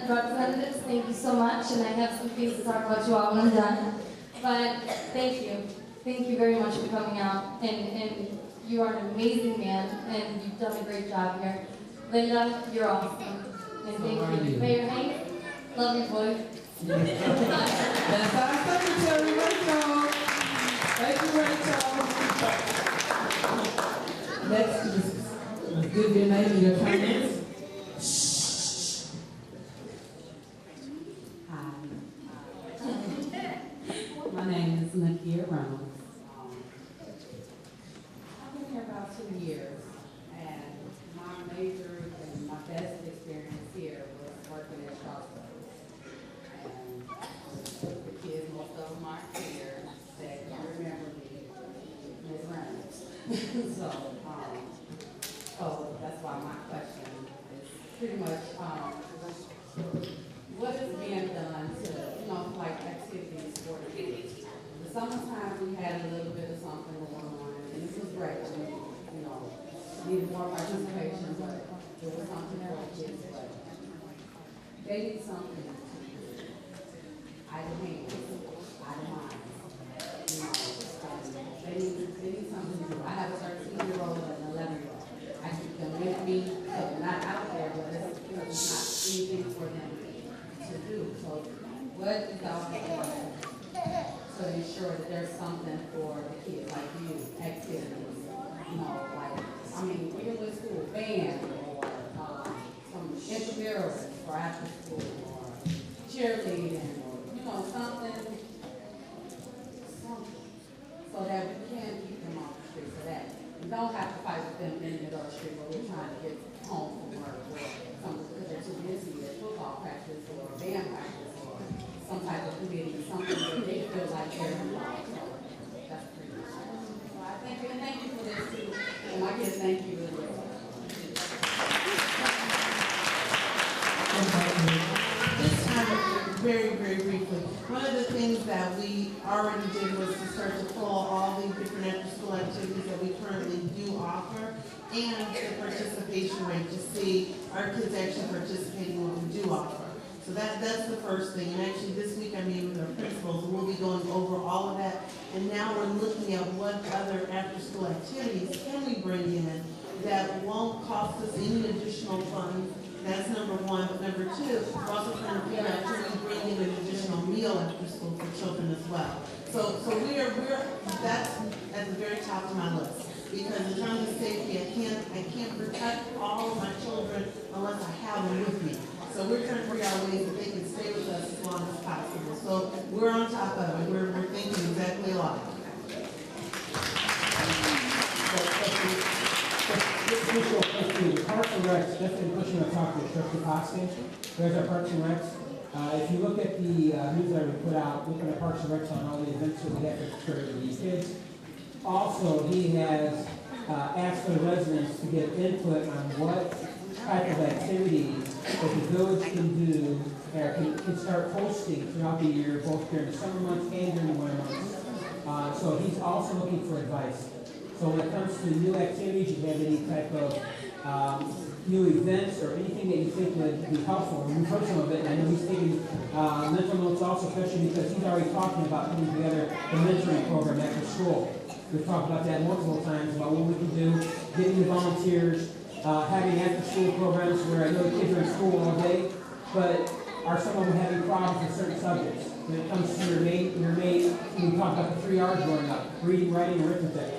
Representatives, thank you so much, and I have some things to talk about you all when I'm done. But thank you. Thank you very much for coming out. And you are an amazing man, and you've done a great job here. Linda, you're awesome. And thank you. Mayor Hank, love you, boy. That's our secretary, Rachel. Thank you, Rachel. Next, just give your name and your comments. So that's why my question is pretty much, what is being done to, like activities for the kids? The summertime, we had a little bit of something going on, and this was great. Needed more participation, but there was something for the kids, but they need something. Either hand, either mind. They need something to do. I have a 13-year-old and an 11-year-old. I keep them with me, so they're not out there, but it's not anything for them to do. So what is the office doing to ensure that there's something for the kids, like you, activities, even with school, band, or some interference for after school, or cheerleading, or, something, so that we can keep them off the street, so that we don't have to fight with them in the middle of the street, but we're trying to get home from work, or something, because they're too busy at football practice, or band practice, or some type of committee, something that they feel like they're involved. So that's pretty much it. So I thank you, and thank you for this too. And my kids, thank you as well. This time, very, very briefly, one of the things that we already did was to start to pull all the different after-school activities that we currently do offer and the participation rate to see our kids actually participating in what we do offer. So that's the first thing. And actually this week I meet with our principals and we'll be going over all of that. And now we're looking at what other after-school activities can we bring in that won't cost us any additional funds. That's number one. But number two, we're also trying to figure out can we bring in an additional meal after school for children as well. So that's at the very top of my list. Because in terms of safety, I can't protect all of my children unless I have them with me. So we're trying to figure out ways that they can stay with us as long as possible. So we're on top of it. We're thinking exactly alike. This visual question, Parks and Recs, definitely pushing on top of the Trustee Costa. There's our Parks and Recs. If you look at the newsletter we put out, look at the Parks and Recs on all the events that we have for these kids. Also, he has asked for the residents to get input on what type of activities that the village can do or can start hosting throughout the year, both during the summer months and during the winter months. So he's also looking for advice. So when it comes to new activities, you have any type of new events or anything that you think would be helpful. We've heard some of it, and I know he's taking mental notes also, especially because he's already talking about putting together the mentoring program after school. We've talked about that multiple times, about what we can do, getting the volunteers, having after-school programs where I know the kids are in school all day, but are some of them having problems with certain subjects? When it comes to your mate, we talked about the 3 R's growing up, reading, writing, arithmetic.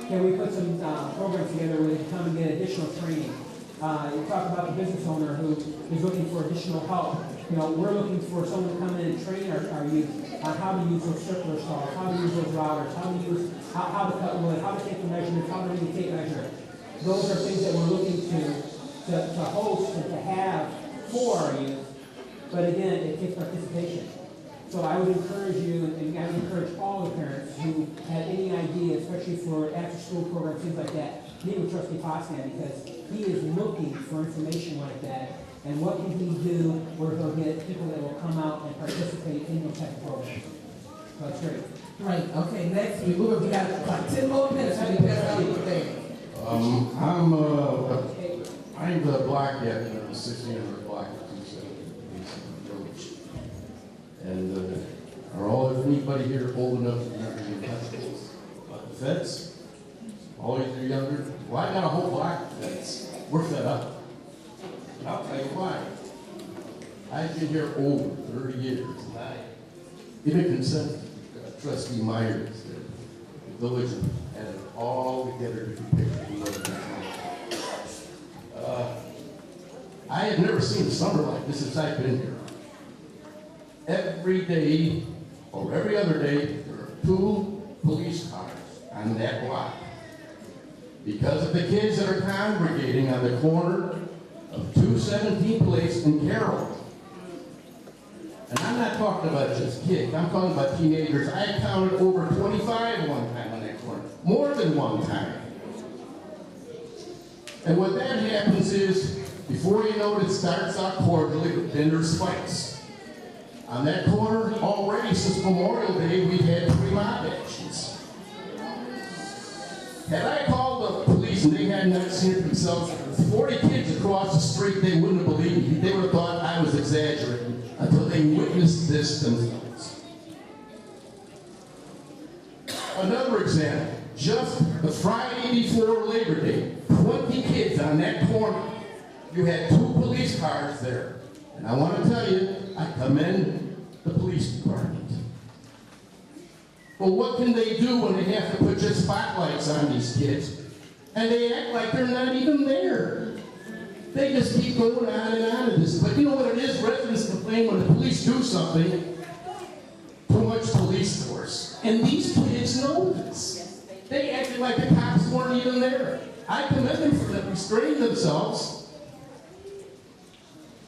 Can we put some programs together where they can come and get additional training? You talk about the business owner who is looking for additional help. We're looking for someone to come in and train our youth on how to use those circular saws, how to use those routers, how to cut wood, how to take the measurements, how to really tape measure. Those are things that we're looking to host and to have for our youth. But again, it takes participation. So I would encourage you, and I would encourage all the parents who have any idea, especially for after-school programs, things like that, meet with Trustee Postan because he is looking for information like that. And what can he do where he'll get people that will come out and participate in those type of programs. So that's great. Right, okay, next we got like 10 more minutes. I'm the black yet, 1600 black at 270. And are anybody here old enough to be untouchables? Like the feds? All of you younger? Well, I got a whole black feds. We're fed up. And I'll tell you why. I've been here over 30 years. And I, in a consent, Trustee Myers, the village had it all together to depict the village. I have never seen a summer like this since I've been here. Every day, or every other day, there are 2 police cars on that block. Because of the kids that are congregating on the corner of 217 Place and Carroll. And I'm not talking about just kids, I'm talking about teenagers. I counted over 25 one time on that corner, more than one time. And what that happens is, before you know it, it starts out cordially, but then there's fights. On that corner, already since Memorial Day, we've had 3 mob actions. Had I called the police and they had not seen it themselves, 40 kids across the street, they wouldn't have believed me. They would have thought I was exaggerating until they witnessed this themselves. Another example, just the Friday before Labor Day, 20 kids on that corner. You had 2 police cars there. And I want to tell you, I commend the police department. Well, what can they do when they have to put just spotlights on these kids? And they act like they're not even there. They just keep going on and on with this. But you know what it is? Residents complain when the police do something, too much police force. And these kids know this. They acted like the cops weren't even there. I commend them for that, restraining themselves.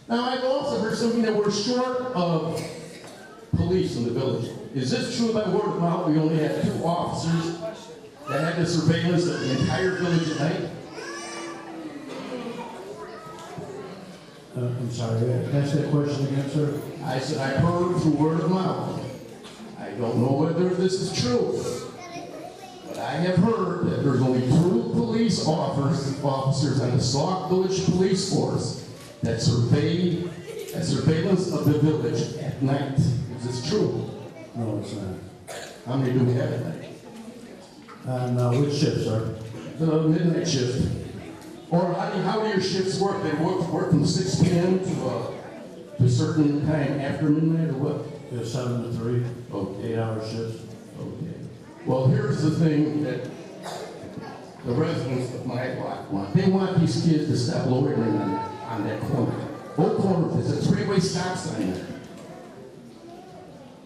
Now, I've also heard something that we're short of police in the village. Is this true by word of mouth? We only have 2 officers that had the surveillance of the entire village at night? I'm sorry, ask that question again, sir? I said I heard through word of mouth. I don't know whether this is true, but I have heard that there's only 2 police officers on the Sauk Village Police Force that surveillance of the village at night. Is this true? No, it's not. How many do we have at night? Which shift, sir? The midnight shift. Or how do your shifts work? They work from 6 p.m. to a certain time after midnight, or what? Yeah, 7 to 3. Okay. 8-hour shifts. Okay. Well, here's the thing that the residents of my block want. They want these kids to stop loitering on that corner. Both corners, there's a 3-way stop sign there.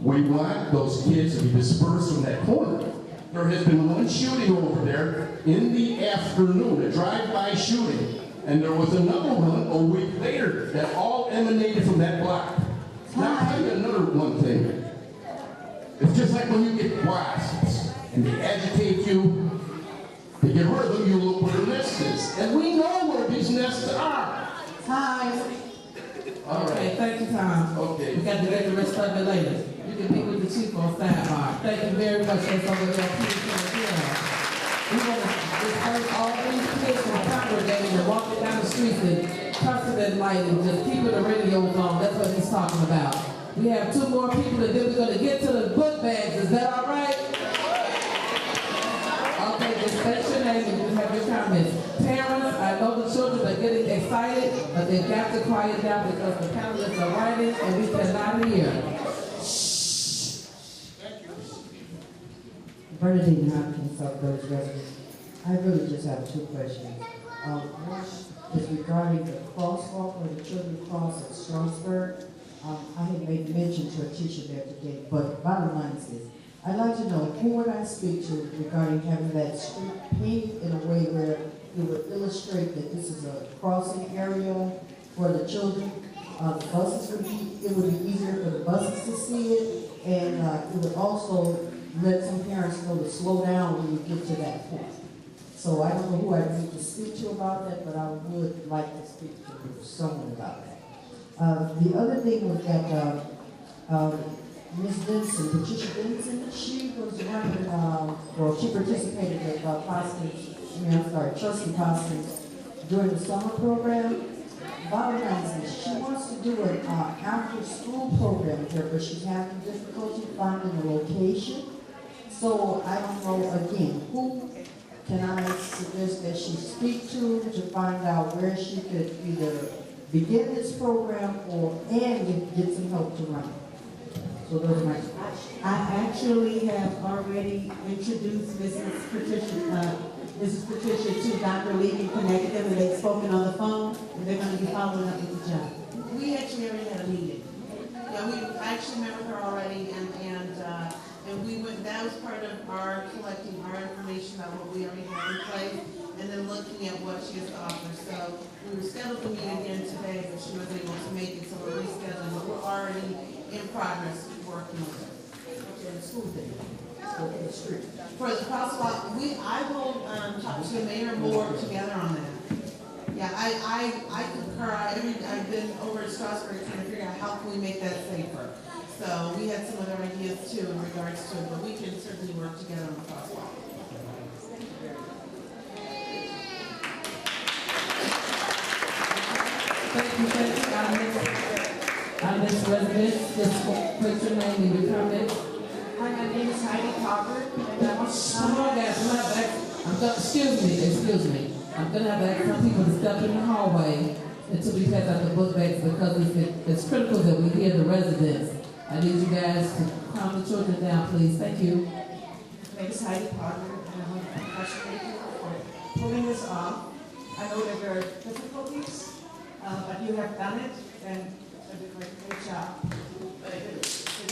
We want those kids to be dispersed from that corner. There has been 1 shooting over there in the afternoon, a drive-by shooting. And there was another one a week later that all emanated from that block. Now, I'll tell you another one thing. It's just like when you get wasps and they agitate you. To get rid of them, you look where the nest is. And we know where these nests are. Time. All right. Okay, thank you, Tom. Okay. We got to get the rest of it later. You can meet with the chief on sidebar. Thank you very much. That's over there. We want to disperse all these kids from congregating and walking down the streets and cussing at night and just keeping the radios on. That's what he's talking about. We have 2 more people and then we're going to get to the book bags. Is that all right? Okay, just state your name and just have your comments. Parents, I know the children are getting excited, but they've got to quiet down because the panelists are writing and we cannot hear. Bernadine Hopkins, South Village resident. I really just have 2 questions. One is regarding the crosswalk where the children cross at Strasburg. I had made mention to a teacher there today, but bottom line is this. I'd like to know who would I speak to regarding having that street painted in a way where it would illustrate that this is a crossing area for the children. The buses it would be easier for the buses to see it, and it would also let some parents know to slow down when you get to that point. So I don't know who I need to speak to about that, but I would like to speak to someone about that. The other thing was that Ms. Benson, Patricia Benson, she was running, she participated with Trustee Costumes during the summer program. Bottom line is she wants to do an after-school program here, but she's having difficulty finding a location. So I don't know, again, who can I suggest that she speak to find out where she could either begin this program and get some help to run it. So those are my questions. I actually have already introduced Mrs. Patricia to Dr. Lee and connected them, and they've spoken on the phone, and they're going to be following up with the job. We actually already had a meeting. Yeah, we actually met with her already, and we went. That was part of our collecting our information about what we already have in place, and then looking at what she has to offer. So we were scheduled to meet again today, but she was able to make it, so we're rescheduling. But we're already in progress working with her. Okay, the school thing. Okay, the street. For the crosswalk, I will talk to the mayor and we'll work together on that. Yeah, I concur. I've been over at Strasburg trying to figure out how can we make that safer. So we had some other ideas too in regards to it, but we can certainly work together on the crosswalk. Thank you. Our next resident, just put your name and your comment. Hi, my name is Heidi Parker, and I want to Come on, guys, excuse me. I'm gonna have to ask some people to step in the hallway until we pass out the book bags because it's critical that we hear the residents. I need you guys to calm the children down, please. Thank you. My name is Heidi Parker, and I want to congratulate you for pulling this off. I know that there are difficulties, but you have done it, and you did a great job. The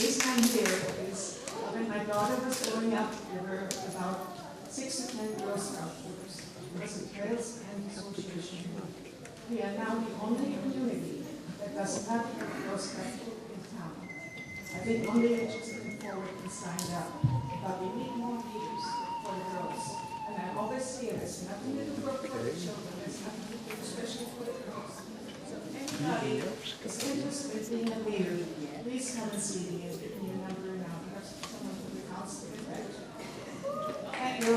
reason I'm here is when my daughter was growing up, there were about 6 to 10 Girl Scout troopers. It was a Girls and Association. We are now the only community that does not have a Girl Scout troop in town. I think only just looking forward and signed up, but we need more leaders for the girls. And I always say there's nothing to do for the children, there's nothing to do especially for the girls. So if anybody is interested in being a leader, please come and see me and give me your number now. Perhaps someone from the council will get back to you. Thank you.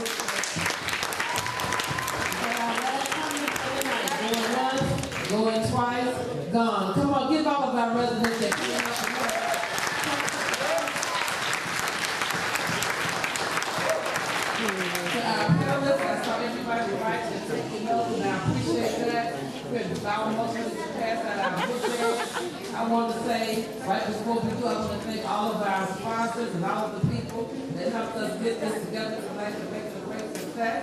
Going once, going twice, gone. Come on, give all of our residents that came up. To our panelists, I saw everybody right and taking notes, and I appreciate that. We're about most of this pass out our book bags. I want to say, right before we do, I want to thank all of our sponsors and all of the people that helped us get this together tonight to make it a great success.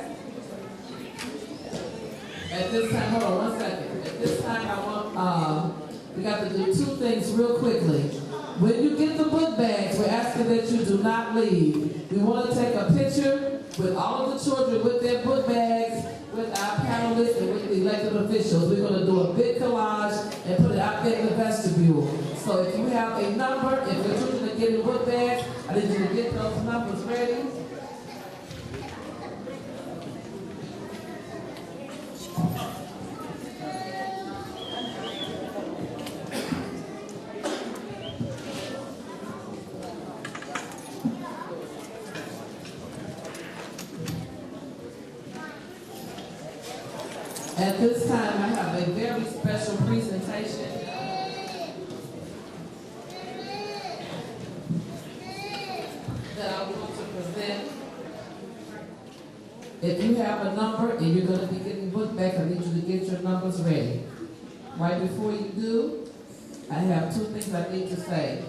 At this time, hold on 1 second. At this time, I want, we got to do 2 things real quickly. When you get the book bags, we're asking that you do not leave. We want to take a picture with all of the children with their book bags, with our panelists, and with the elected officials. We're going to do a big collage and put it out there in the vestibule. So if you have a number, if your children are getting book bags, I need you to get those numbers ready. At this time, I have a very special presentation. That I want to present. If you have a number and you're going to be getting book back, I need you to get your numbers ready. Right before you do, I have 2 things I need to say.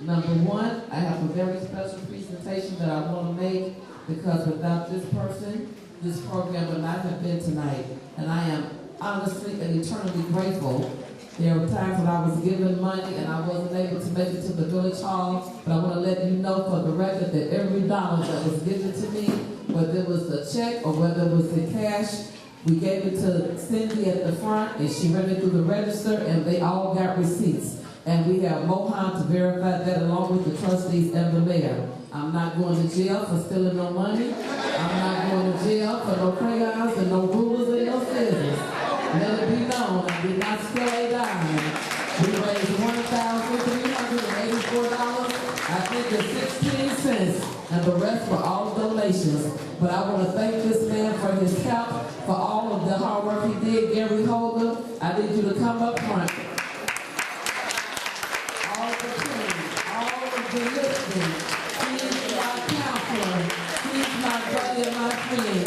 Number 1, I have a very special presentation that I want to make because without this person, this program would not have been tonight. And I am honestly and eternally grateful. There were times when I was given money and I wasn't able to make it to the village hall, but I want to let you know for the record that every dollar that was given to me, whether it was a check or whether it was in cash, we gave it to Cindy at the front and she ran it through the register and they all got receipts. And we have Mohan to verify that along with the trustees and the mayor. I'm not going to jail for stealing no money. I'm not going to jail for no crayons and no rulers and no scissors. Let it be known, I did not steal a dime. We raised $1,384. I think it's 16 cents, and the rest were all donations. But I want to thank this man for his help, for all of the hard work he did. Gary Holger, I need you to come up front. All the team, all of the listening. He's my counselor. He's my buddy and my friend.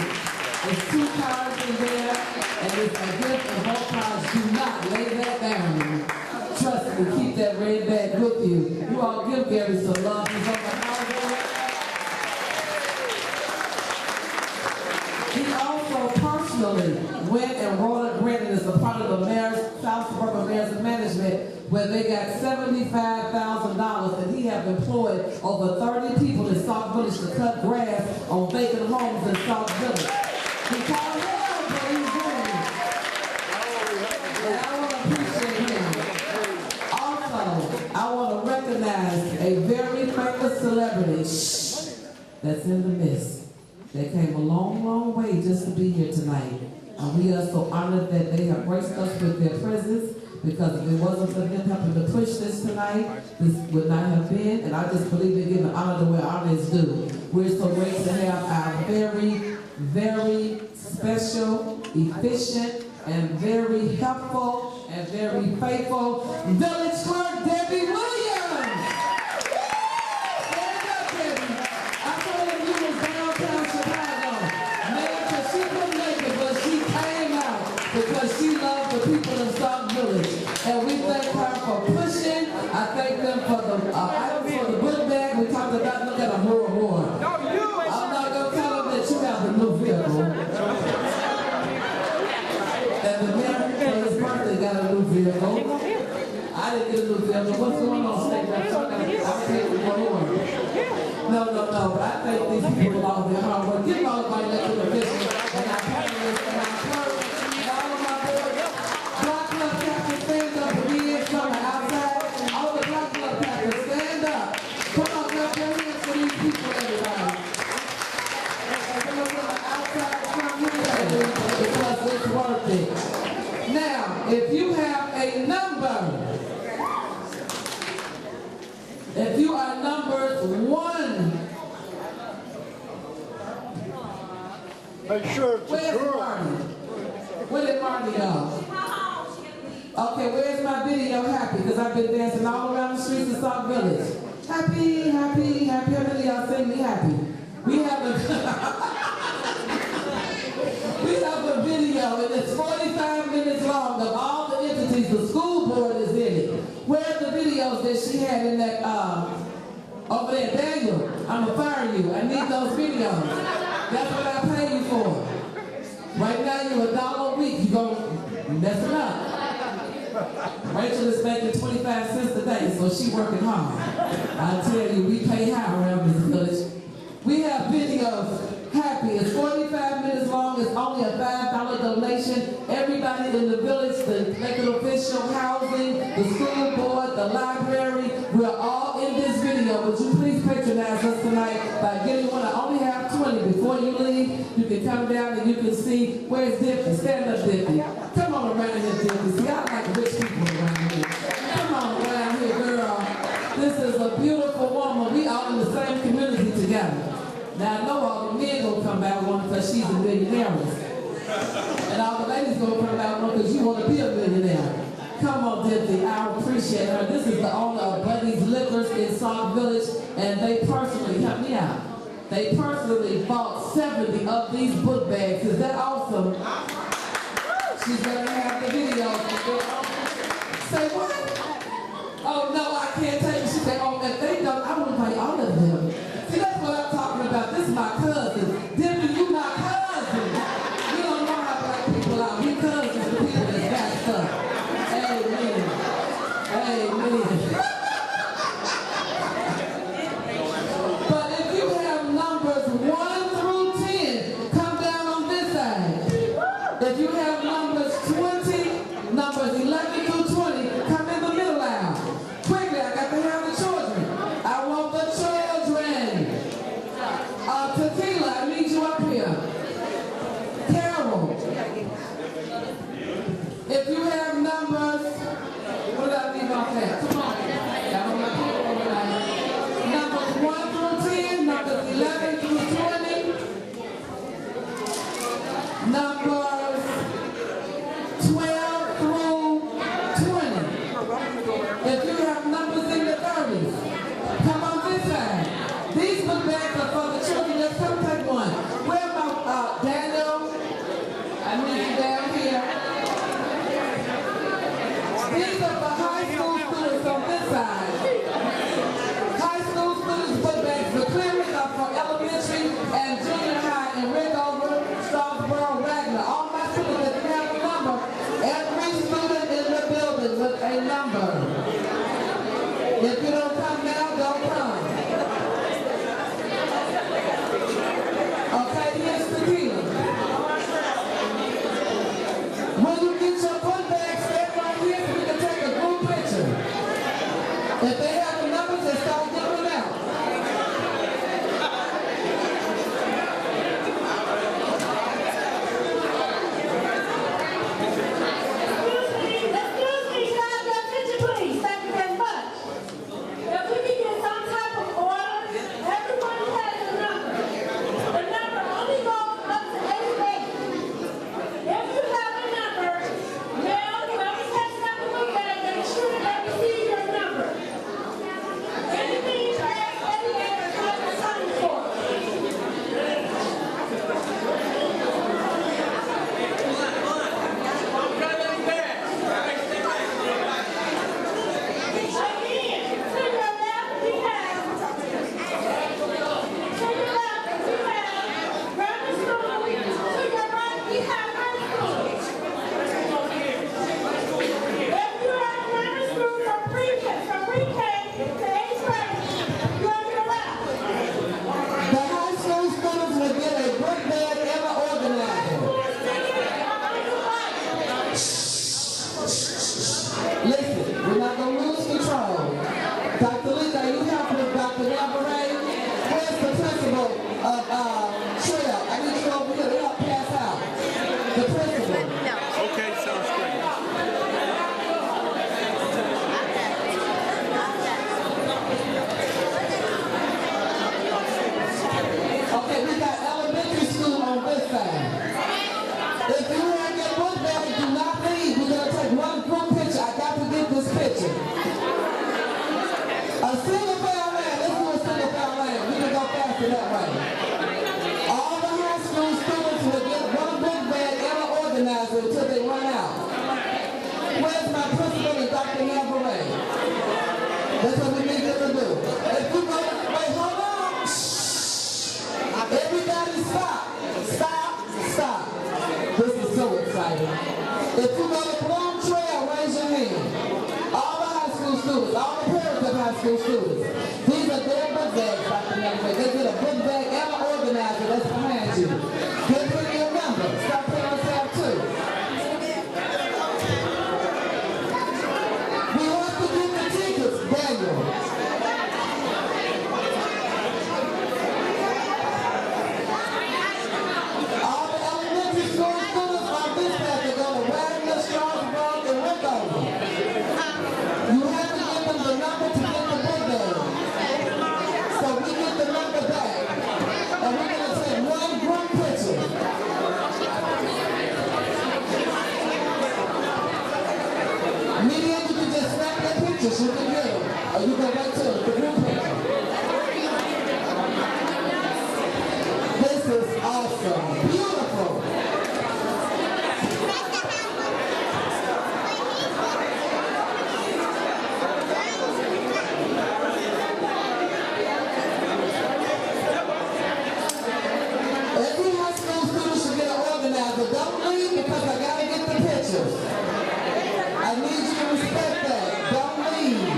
There's 2 cards in there, and it's a gift of both cards. Do not lay that down. Trust me, keep that red bag with you. You all give Gary some love. He's on the highway. He also personally went and wrote a grant as a part of the mayor's, South Suburban Mayor's Management, where they got $75,000, and he have employed over 30 people in Sauk Village to cut grass on vacant homes in Sauk Village. He called hell, but he's doing it. And I want to appreciate him. Also, I want to recognize a very famous celebrity that's in the midst. That came a long, long way just to be here tonight. We are so honored that they have graced us with their presence, because if it wasn't for them helping to push this tonight, this would not have been, and I just believe in giving honor to where honor is due. We're so grateful to have our very, very special, efficient, and very helpful, and very faithful village clerk, Debbie Williams. Stand up, Debbie. I told her you was downtown Chicago. Man, because she couldn't make it, but she came out because she loved the people of Sauk Village. And we thank her for pushing. I thank them for the items for the book bag. We talked about, look at a more. I'm not going to tell them that you have a new vehicle. And the mayor for his birthday got a new vehicle. I didn't get a new vehicle. What's going on, State Rep? I'll take it for more. No. But I thank these people with all their hard work. Give all of my elected officials and our panelists and our clerks and all of my boards. Block Club captains, stand up for me and from the outside. All the Block Club captains, stand up. Come on, clap your hands for these people, everybody. And come on from the outside, come here, because it's worth it. Now, if you have a number, if you are number 1, make sure it's where's Marty? Where did Marty go? Okay, where's my video happy? Because I've been dancing all around the streets of Sauk Village. Happy. How many of y'all sing me happy? We have a video, and it's 45 minutes long of all the entities. The school board is in it. Where are the videos that she had in that, over there? Daniel, I'm gonna fire you. I need those videos. That's what I pay you for. Right now, you're $1 a week. You're gonna mess it up. Rachel is making 25 cents a day, so she's working hard. I tell you, we pay high around this village. We have videos. Happy. It's 45 minutes long. It's only a $5 donation. Everybody in the village, the elected official, housing, the school board, the library, we're all in this video. Would you please patronize us tonight by getting one? I only have 20. Before you leave, you can come down and you can see. Where's Dippy? Stand up, Dippy. Come on around here, Dippy. See, I like rich people around here. Come on around here, girl. This is a beautiful woman. We all in the same community together. Now, I know all the men gonna come back one because she's a millionaire. And all the ladies gonna come back one because you want to be a millionaire. Come on, Dippy. I appreciate her. This is the owner of Buddy's Liquors in Sauk Village, and they personally, help me out, they personally bought 70 of these book bags. Is that awesome? She's gonna have the video. Say what? Oh, no, I can't take it. She said, oh, if they don't, I want to buy all of them. See, that's what I'm talking about. This is my cousin. Dippy, you my cousin. You don't know how black people are. We cousins to people that got stuff. Amen. But if you have numbers 1 through 10, come down on this side. If you have numbers 20, numbers 11 through 20, come in the middle aisle. Quickly, I got to have the children. I want the children. Tequila, I need you up here. Carol. If you have numbers, what did I leave off that? Come on. Numbers 1 through 10, numbers 11 through 20, numbers 12 through 20. If you have numbers in the 30s, come on this side. These book bags are for the children. Let's come take one. Where my Daniel? I need you down here. These are for high school students on this side. High school students book bags. The clearance are for elementary and junior high in Ringover, Strasboro, Wagner. All my students that have a number. Every student in the building with a number. If you don't come now, don't come. Trail. I need you over here to help pass out. The principal. Okay, sounds great. Okay, we got elementary school on this side. If you have your book bag, do not leave. We're going to take one group picture. I got to get this picture. A single file line. Let's do a single file line. We can go faster that way. All the high school students will get one book bag and an organizer until they run out. Where's my principal and Dr. Navarre? That's what we need them to do. If you go, wait, hold on. Everybody stop. Stop. Stop. This is so exciting. If you go to Bloom Trail, raise your hand. All the high school students, all the parents of high school students. These are their book bags, Dr. Navarre. They get a book bag and an organizer that's behind you. Give them your number. Stop parents have too. We want to get the tickets, Daniel. All the elementary school students on this path are going to Wagner, Strasburg, and Rickover. You have to give them the number to get the book bag. So we get the number back. And we're going to take one group picture. Media, you can just snap that picture. You can get them. Or you go back to the group picture. This is awesome. Beautiful. Every high school student should get an organizer. Don't leave because I gotta get the pictures. I need you to respect that. Don't leave.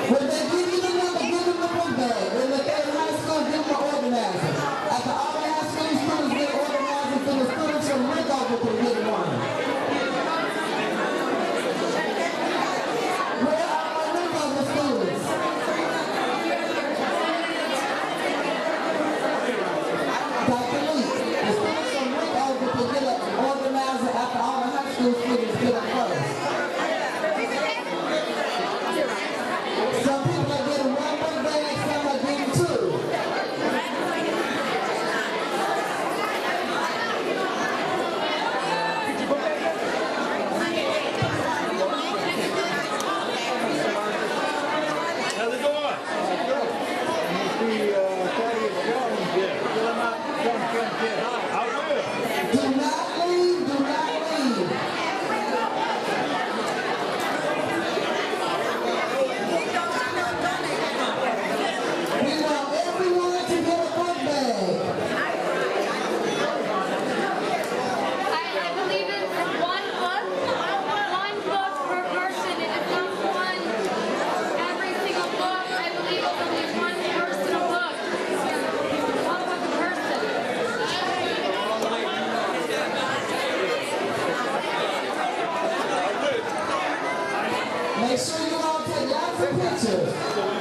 When they give you the number, give them the book bag. When they're in high school, give them an organizer. After all the high school students get organizers, then the students from Rickover can get one. Where are my Rickover students? Dr. Lee, the students from Rickover can get an organizer after all the high school students get it first. Some people are getting one book bag, some are getting two. How's it going? I will. Do not leave, do not leave. We want everyone to get a book bag. I believe it's one book per person, and it's not one every single book. I believe it's only one person a book. One book a person. Make sure you all take lots of pictures.